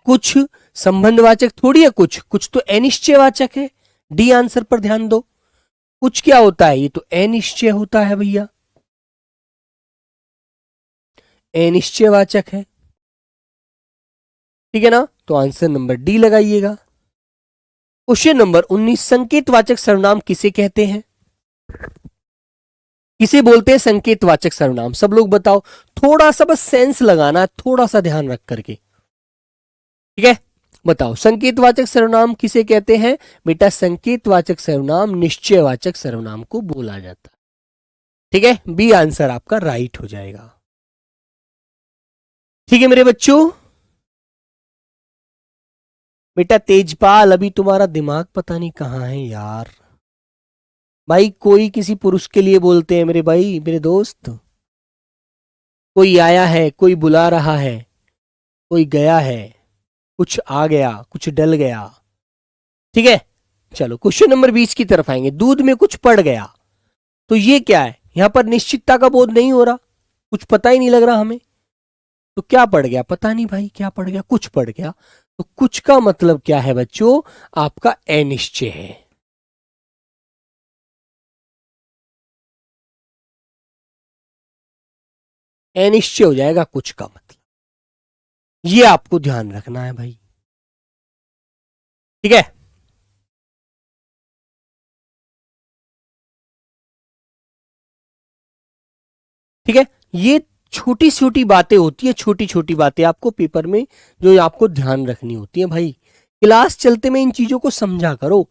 कुछ संबंधवाचक थोड़ी है, कुछ कुछ तो अनिश्चयवाचक है। डी आंसर पर ध्यान दो। कुछ क्या होता है, ये तो अनिश्चय होता है भैया, अनिश्चयवाचक है, ठीक है ना। तो आंसर नंबर डी लगाइएगा। क्वेश्चन नंबर 19, संकेतवाचक सर्वनाम किसे कहते हैं, किसे बोलते हैं संकेतवाचक सर्वनाम, सब लोग बताओ। थोड़ा सा बस सेंस लगाना है, थोड़ा सा ध्यान रख करके, ठीक है। बताओ संकेतवाचक सर्वनाम किसे कहते हैं बेटा, संकेतवाचक सर्वनाम निश्चयवाचक सर्वनाम को बोला जाता है, ठीक है। बी आंसर आपका राइट हो जाएगा, ठीक है मेरे बच्चों। बेटा तेजपाल अभी तुम्हारा दिमाग पता नहीं कहां है यार। भाई कोई किसी पुरुष के लिए बोलते हैं मेरे भाई, मेरे दोस्त। कोई आया है, कोई बुला रहा है, कोई गया है, कुछ आ गया, कुछ डल गया, ठीक है। चलो क्वेश्चन नंबर 20 की तरफ आएंगे। दूध में कुछ पड़ गया, तो ये क्या है, यहां पर निश्चितता का बोध नहीं हो रहा, कुछ पता ही नहीं लग रहा हमें। तो क्या पड़ गया, पता नहीं भाई क्या पड़ गया, कुछ पड़ गया। तो कुछ का मतलब क्या है बच्चों, आपका अनिश्चय है। अनिश्चय हो जाएगा कुछ का मतलब, ये आपको ध्यान रखना है भाई, ठीक है। ठीक है, ये छोटी छोटी बातें होती है, छोटी छोटी बातें आपको पेपर में जो आपको ध्यान रखनी होती है भाई। क्लास चलते में इन चीजों को समझा करो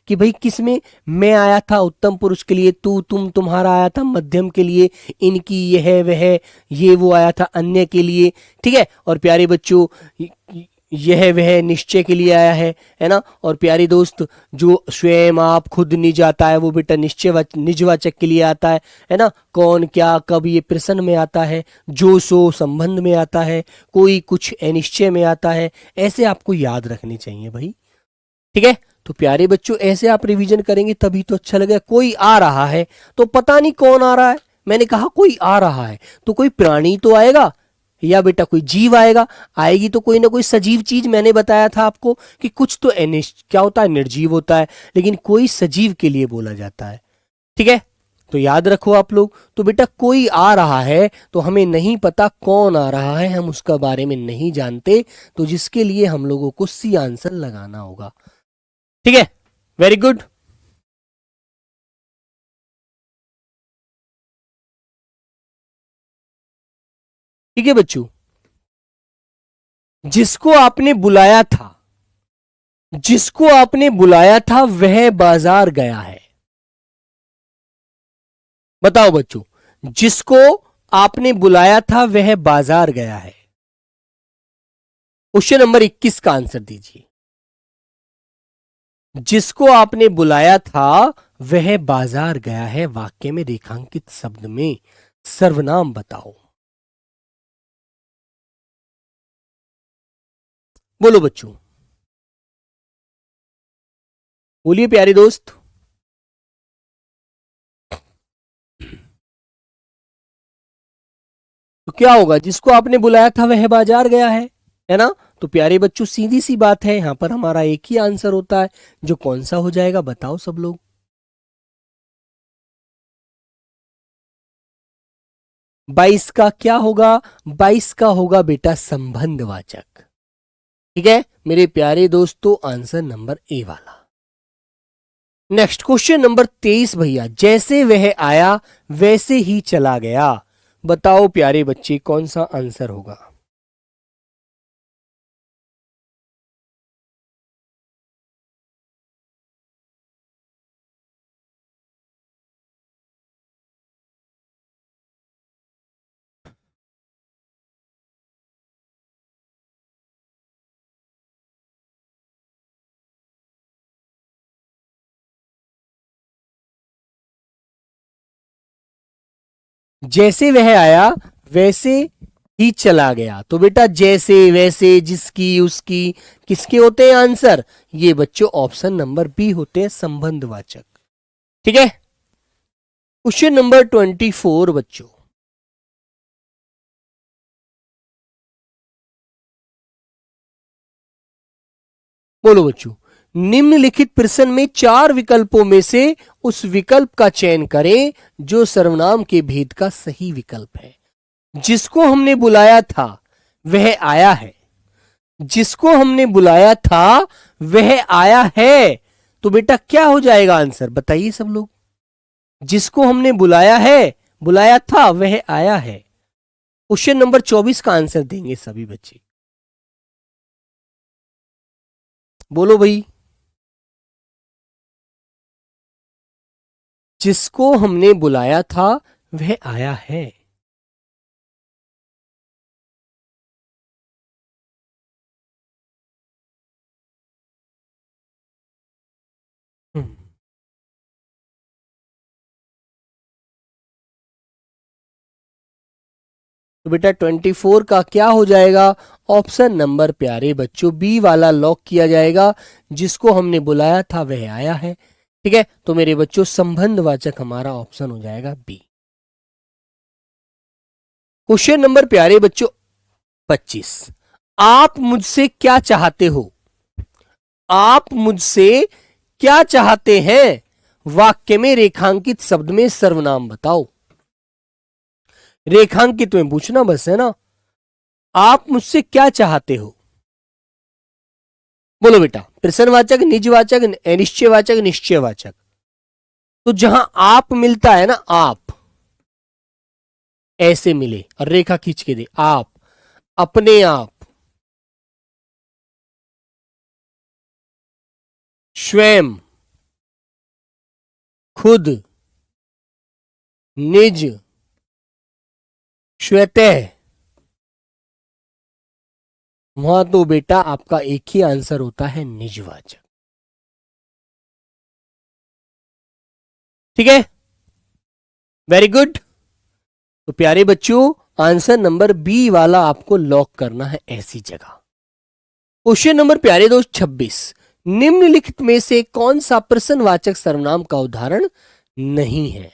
कि भाई किसमें मैं आया था उत्तम पुरुष के लिए, तू तुम तुम्हारा आया था मध्यम के लिए, इनकी यह वह ये वो आया था अन्य के लिए, ठीक है। और प्यारे बच्चों यह वह निश्चय के लिए आया है ना। और प्यारे दोस्त जो स्वयं आप खुद निज आता है वो बेटा निजवाचक के लिए आता है ना। कौन क्या कब ये प्रश्न में आता है, जो सो संबंध में आता है, कोई कुछ अनिश्चय में आता है। ऐसे आपको याद रखने चाहिए भाई, ठीक है। तो प्यारे बच्चों ऐसे आप रिवीजन करेंगे तभी तो अच्छा लगेगा। कोई आ रहा है तो पता नहीं कौन आ रहा है, मैंने कहा कोई आ रहा है तो कोई प्राणी तो आएगा या बेटा कोई जीव आएगा, आएगी तो कोई ना कोई सजीव चीज। मैंने बताया था आपको कि कुछ तो क्या होता है, निर्जीव होता है, लेकिन कोई सजीव के लिए बोला जाता है, ठीक है। तो याद रखो आप लोग। तो बेटा कोई आ रहा है तो हमें नहीं पता कौन आ रहा है, हम उसका बारे में नहीं जानते, तो जिसके लिए हम लोगों को सी आंसर लगाना होगा, ठीक है। Very good. ठीक है बच्चों, जिसको आपने बुलाया था, जिसको आपने बुलाया था वह बाजार गया है। बताओ बच्चों, जिसको आपने बुलाया था वह बाजार गया है। क्वेश्चन नंबर 21 का आंसर दीजिए। जिसको आपने बुलाया था वह बाजार गया है, वाक्य में रेखांकित शब्द में सर्वनाम बताओ। बोलो बच्चों। बोलिए प्यारे दोस्त। तो क्या होगा, जिसको आपने बुलाया था वह बाजार गया है ना। तो प्यारे बच्चों सीधी सी बात है, यहां पर हमारा एक ही आंसर होता है, जो कौन सा हो जाएगा बताओ सब लोग। 22 का क्या होगा, 22 का होगा बेटा संबंधवाचक। ठीक है मेरे प्यारे दोस्तों, आंसर नंबर ए वाला। नेक्स्ट क्वेश्चन नंबर 23 भैया, जैसे वह आया वैसे ही चला गया। बताओ प्यारे बच्चे कौन सा आंसर होगा। जैसे वह आया वैसे ही चला गया। तो बेटा जैसे वैसे जिसकी उसकी किसके होते हैं आंसर, ये बच्चों ऑप्शन नंबर बी होते हैं संबंधवाचक। ठीक है क्वेश्चन नंबर 24 बच्चों, बोलो बच्चों। निम्नलिखित प्रश्न में 4 विकल्पों में से उस विकल्प का चयन करें जो सर्वनाम के भेद का सही विकल्प है। जिसको हमने बुलाया था वह आया है, जिसको हमने बुलाया था वह आया है। तो बेटा क्या हो जाएगा आंसर बताइए सब लोग। जिसको हमने बुलाया है, बुलाया था, वह आया है। क्वेश्चन नंबर 24 का आंसर देंगे सभी बच्चे, बोलो भाई। जिसको हमने बुलाया था वह आया है। तो बेटा 24 का क्या हो जाएगा, ऑप्शन नंबर प्यारे बच्चों बी वाला लॉक किया जाएगा। जिसको हमने बुलाया था वह आया है। ठीक है तो मेरे बच्चों संबंधवाचक हमारा ऑप्शन हो जाएगा बी। क्वेश्चन नंबर प्यारे बच्चों 25, आप मुझसे क्या चाहते हो। आप मुझसे क्या चाहते हैं, वाक्य में रेखांकित शब्द में सर्वनाम बताओ। रेखांकित में पूछना बस है ना। आप मुझसे क्या चाहते हो, बोलो बेटा। प्रश्नवाचक, निजवाचक, अनिश्चयवाचक, निश्चयवाचक। तो जहां आप मिलता है ना, आप ऐसे मिले और रेखा खींच के दे, आप, अपने आप, स्वयं, खुद, निज, स्वतः, वहां तो बेटा आपका एक ही आंसर होता है निजवाचक। ठीक है वेरी गुड। तो प्यारे बच्चों आंसर नंबर बी वाला आपको लॉक करना है ऐसी जगह। क्वेश्चन नंबर प्यारे दोस्त 26, निम्नलिखित में से कौन सा प्रश्नवाचक सर्वनाम का उदाहरण नहीं है।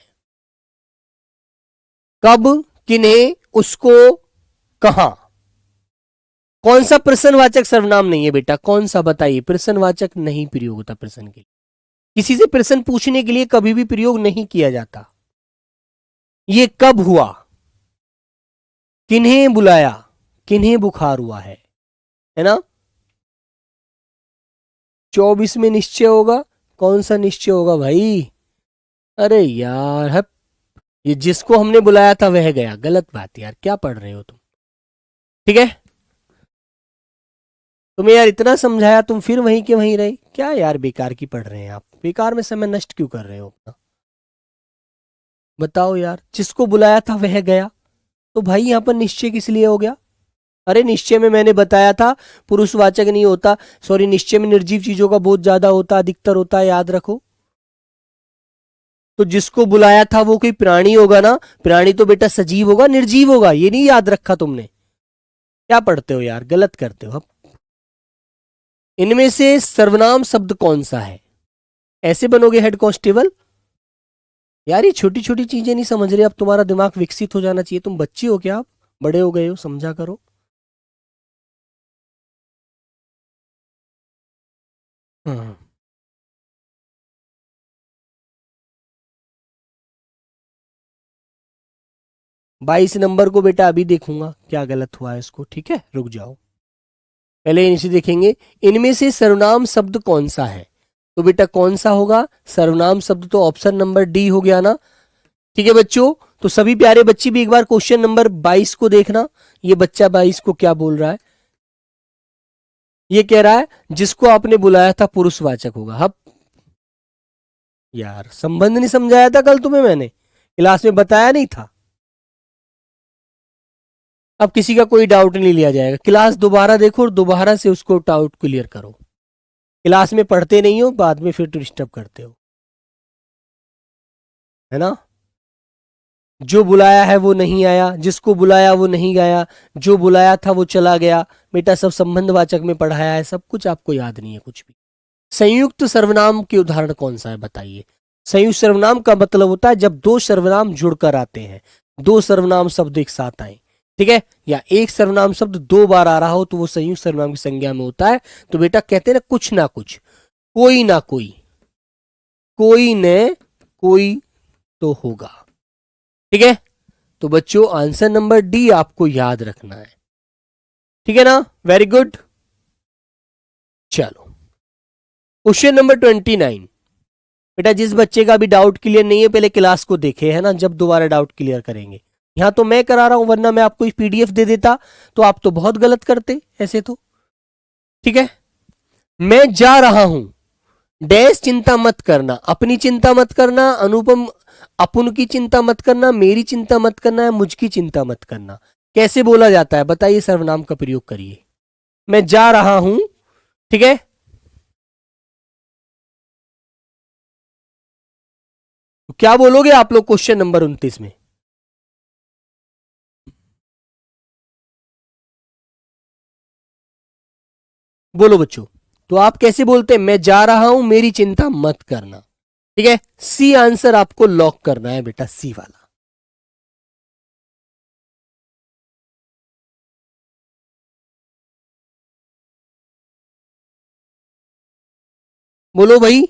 कब, किन्हें, उसको, कहां। कौन सा प्रश्नवाचक सर्वनाम नहीं है बेटा, कौन सा बताइए। प्रश्नवाचक नहीं प्रयोग होता प्रश्न के लिए, किसी से प्रश्न पूछने के लिए कभी भी प्रयोग नहीं किया जाता। ये कब हुआ, किन्हें बुलाया, किन्हें बुखार हुआ है ना। 24 में निश्चय होगा, कौन सा निश्चय होगा भाई। अरे यार हप, ये जिसको हमने बुलाया था वह गया, गलत बात यार, क्या पढ़ रहे हो तुम। ठीक है तुम्हें यार इतना समझाया, तुम फिर वहीं के वहीं रहे, क्या यार बेकार की पढ़ रहे हैं आप, बेकार में समय नष्ट क्यों कर रहे हो अपना। बताओ यार, जिसको बुलाया था वह गया, तो भाई यहां पर निश्चय किस लिए हो गया। अरे निश्चय में मैंने बताया था पुरुषवाचक नहीं होता, सॉरी निश्चय में निर्जीव चीजों का बहुत ज्यादा होता, अधिकतर होता है, याद रखो। तो जिसको बुलाया था वो कोई प्राणी होगा ना, प्राणी तो बेटा सजीव होगा निर्जीव होगा, ये नहीं याद रखा तुमने। क्या पढ़ते हो यार, गलत करते हो। अब इनमें से सर्वनाम शब्द कौन सा है, ऐसे बनोगे हेड कांस्टेबल? यार ये छोटी छोटी चीजें नहीं समझ रहे, अब तुम्हारा दिमाग विकसित हो जाना चाहिए। तुम बच्चे हो क्या? आप बड़े हो गए हो, समझा करो। हाँ। 22 नंबर को बेटा अभी देखूंगा क्या गलत हुआ है इसको, ठीक है, रुक जाओ। पहले इनसे देखेंगे, इनमें से सर्वनाम शब्द कौन सा है। तो बेटा कौन सा होगा सर्वनाम शब्द? तो ऑप्शन नंबर डी हो गया ना। ठीक है बच्चों, तो सभी प्यारे बच्चे भी एक बार क्वेश्चन नंबर 22 को देखना। ये बच्चा 22 को क्या बोल रहा है? ये कह रहा है जिसको आपने बुलाया था पुरुषवाचक होगा। हब यार संबंध नहीं समझाया था कल तुम्हें मैंने, क्लास में बताया नहीं था? अब किसी का कोई डाउट नहीं लिया जाएगा। क्लास दोबारा देखो और दोबारा से उसको डाउट क्लियर करो। क्लास में पढ़ते नहीं हो, बाद में फिर डिस्टर्ब करते हो, है ना। जो बुलाया है वो नहीं आया, जिसको बुलाया वो नहीं गया, जो बुलाया था वो चला गया। बेटा सब संबंधवाचक में पढ़ाया है, सब कुछ आपको याद नहीं है कुछ भी। संयुक्त सर्वनाम के उदाहरण कौन सा है बताइए। संयुक्त सर्वनाम का मतलब होता है जब दो सर्वनाम जुड़कर आते हैं, दो सर्वनाम शब्द एक साथ आए, ठीक है, या एक सर्वनाम शब्द दो बार आ रहा हो तो वो संयुक्त सर्वनाम की संज्ञा में होता है। तो बेटा कहते हैं ना कुछ ना कुछ, कोई ना कोई, कोई ने कोई तो होगा, ठीक है। तो बच्चों आंसर नंबर डी आपको याद रखना है, ठीक है ना, वेरी गुड। चलो क्वेश्चन नंबर 29। बेटा जिस बच्चे का भी डाउट क्लियर नहीं है पहले क्लास को देखे, है ना, जब दोबारा डाउट क्लियर करेंगे। यहां तो मैं करा रहा हूं, वरना मैं आपको पीडीएफ दे देता तो आप तो बहुत गलत करते ऐसे तो, ठीक है। मैं जा रहा हूं, डैश चिंता मत करना, अपनी चिंता मत करना, अनुपम अपन की चिंता मत करना, मेरी चिंता मत करना, मुझकी चिंता मत करना। कैसे बोला जाता है बताइए, सर्वनाम का प्रयोग करिए। मैं जा रहा हूं, ठीक है, तो क्या बोलोगे आप लोग क्वेश्चन नंबर 29 में? बोलो बच्चों। तो आप कैसे बोलते हैं? मैं जा रहा हूं, मेरी चिंता मत करना, ठीक है। सी आंसर आपको लॉक करना है बेटा, सी वाला। बोलो भाई।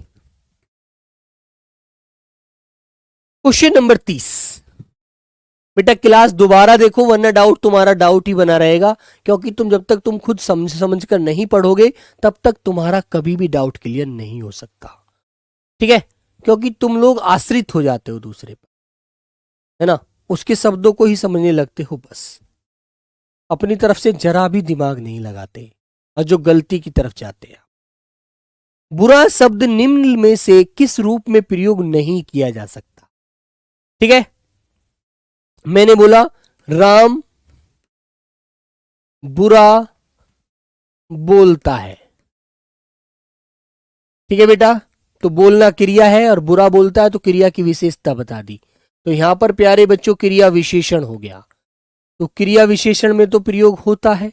Question number 30। बेटा क्लास दोबारा देखो वरना डाउट तुम्हारा डाउट ही बना रहेगा, क्योंकि तुम जब तक तुम खुद समझ कर नहीं पढ़ोगे तब तक तुम्हारा कभी भी डाउट क्लियर नहीं हो सकता, ठीक है। क्योंकि तुम लोग आश्रित हो जाते हो दूसरे पर, है ना, उसके शब्दों को ही समझने लगते हो बस, अपनी तरफ से जरा भी दिमाग नहीं लगाते, और जो गलती की तरफ जाते हैं। बुरा शब्द निम्न में से किस रूप में प्रयोग नहीं किया जा सकता, ठीक है। मैंने बोला राम बुरा बोलता है, ठीक है बेटा। तो बोलना क्रिया है और बुरा बोलता है, तो क्रिया की विशेषता बता दी। तो यहां पर प्यारे बच्चों क्रिया विशेषण हो गया, तो क्रिया विशेषण में तो प्रयोग होता है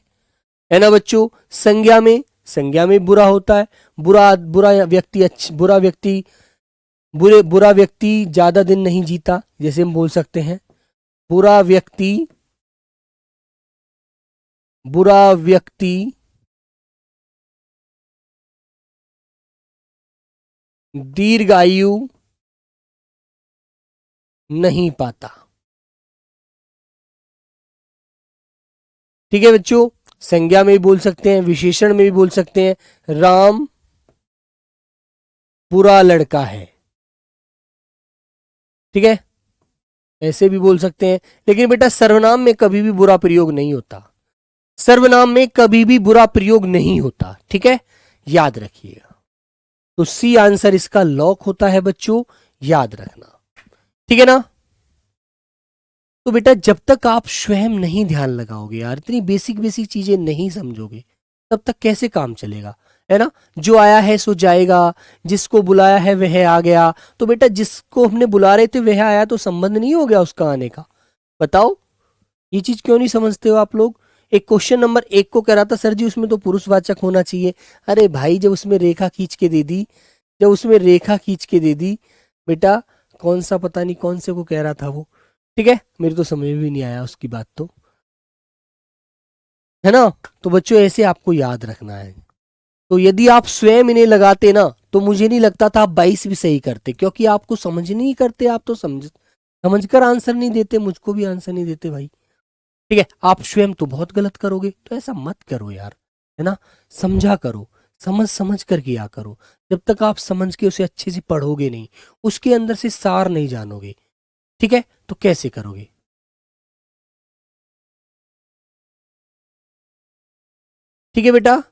ना बच्चों। संज्ञा में बुरा होता है। बुरा बुरा व्यक्ति बुरा व्यक्ति बुरा व्यक्ति ज्यादा दिन नहीं जीता, जैसे हम बोल सकते हैं बुरा व्यक्ति दीर्घायु नहीं पाता, ठीक है बच्चों। संज्ञा में भी बोल सकते हैं, विशेषण में भी बोल सकते हैं, राम बुरा लड़का है, ठीक है, ऐसे भी बोल सकते हैं। लेकिन बेटा सर्वनाम में कभी भी बुरा प्रयोग नहीं होता, सर्वनाम में कभी भी बुरा प्रयोग नहीं होता, ठीक है, याद रखिएगा। तो सी आंसर इसका लॉक होता है बच्चों, याद रखना, ठीक है ना। तो बेटा जब तक आप स्वयं नहीं ध्यान लगाओगे यार, इतनी बेसिक बेसिक चीजें नहीं समझोगे, तब तक कैसे काम चलेगा, है ना। जो आया है सो जाएगा, जिसको बुलाया है वह आ गया। तो बेटा जिसको हमने बुला रहे थे वह आया, तो संबंध नहीं हो गया उसका आने का। बताओ ये चीज क्यों नहीं समझते हो आप लोग। एक क्वेश्चन नंबर 1 को कह रहा था सर जी उसमें तो पुरुषवाचक होना चाहिए। अरे भाई जब उसमें रेखा खींच के दे दी जब उसमें रेखा खींच के दे दी बेटा, कौन सा पता नहीं कौन से को कह रहा था वो, ठीक है, मेरे तो समझ में भी नहीं आया उसकी बात, तो है ना। तो बच्चों ऐसे आपको याद रखना है। तो यदि आप स्वयं इन्हें लगाते ना तो मुझे नहीं लगता था आप 22 भी सही करते, क्योंकि आपको समझ नहीं करते, आप तो समझकर आंसर नहीं देते, मुझको भी आंसर नहीं देते भाई, ठीक है। आप स्वयं तो बहुत गलत करोगे, तो ऐसा मत करो यार, है ना। समझा करो, समझ समझ कर किया करो। जब तक आप समझ के उसे अच्छे से पढ़ोगे नहीं, उसके अंदर से सार नहीं जानोगे, ठीक है, तो कैसे करोगे। ठीक है बेटा,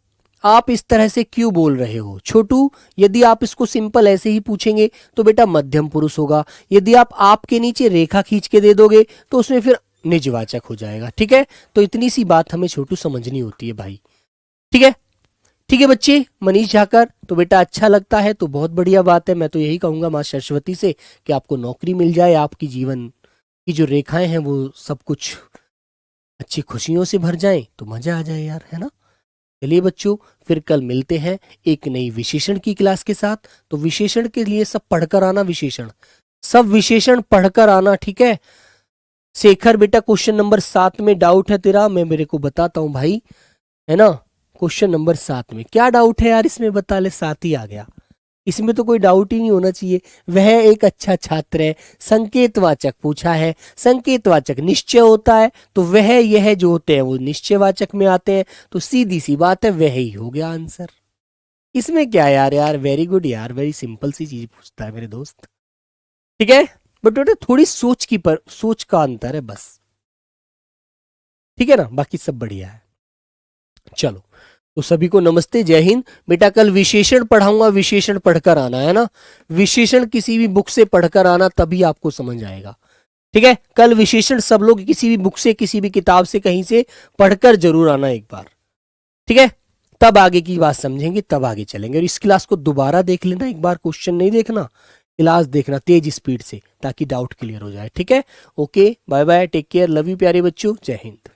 आप इस तरह से क्यों बोल रहे हो छोटू। यदि आप इसको सिंपल ऐसे ही पूछेंगे तो बेटा मध्यम पुरुष होगा। यदि आप आपके नीचे रेखा खींच के दे दोगे तो उसमें फिर निजवाचक हो जाएगा, ठीक है। तो इतनी सी बात हमें छोटू समझनी होती है भाई, ठीक है। ठीक है बच्चे, मनीष झाकर, तो बेटा अच्छा लगता है तो बहुत बढ़िया बात है। मैं तो यही कहूंगा माँ सरस्वती से कि आपको नौकरी मिल जाए, आपकी जीवन की जो रेखाएं हैं वो सब कुछ अच्छी खुशियों से भर जाएं, तो मजा आ जाए यार, है ना। चलिए बच्चों, फिर कल मिलते हैं एक नई विशेषण की क्लास के साथ। तो विशेषण के लिए सब पढ़कर आना, विशेषण सब विशेषण पढ़कर आना, ठीक है। शेखर बेटा क्वेश्चन नंबर 7 में डाउट है तेरा, मैं मेरे को बताता हूं भाई, है ना। क्वेश्चन नंबर 7 में क्या डाउट है यार, इसमें बता ले, 7 ही आ गया, इसमें तो कोई डाउट ही नहीं होना चाहिए। वह एक अच्छा छात्र है, संकेतवाचक पूछा है, संकेतवाचक निश्चय होता है, तो वह यह जो होते हैं वो निश्चयवाचक में आते हैं, तो सीधी सी बात है वह ही हो गया आंसर। इसमें क्या यार, यार वेरी गुड यार, वेरी सिंपल सी चीज पूछता है मेरे दोस्त, ठीक है। बट बेटा थोड़ी सोच का अंतर है बस, ठीक है ना, बाकी सब बढ़िया है। चलो, तो सभी को नमस्ते, जय हिंद। बेटा कल विशेषण पढ़ाऊंगा, विशेषण पढ़कर आना, है ना। विशेषण किसी भी बुक से पढ़कर आना, तभी आपको समझ आएगा, ठीक है। कल विशेषण सब लोग किसी भी बुक से, किसी भी किताब से, कहीं से पढ़कर जरूर आना एक बार, ठीक है। तब आगे की बात समझेंगे, तब आगे चलेंगे। और इस क्लास को दोबारा देख लेना एक बार, क्वेश्चन नहीं देखना, क्लास देखना तेज स्पीड से, ताकि डाउट क्लियर हो जाए, ठीक है। Okay, bye bye, take care, love you प्यारे बच्चों, जय हिंद।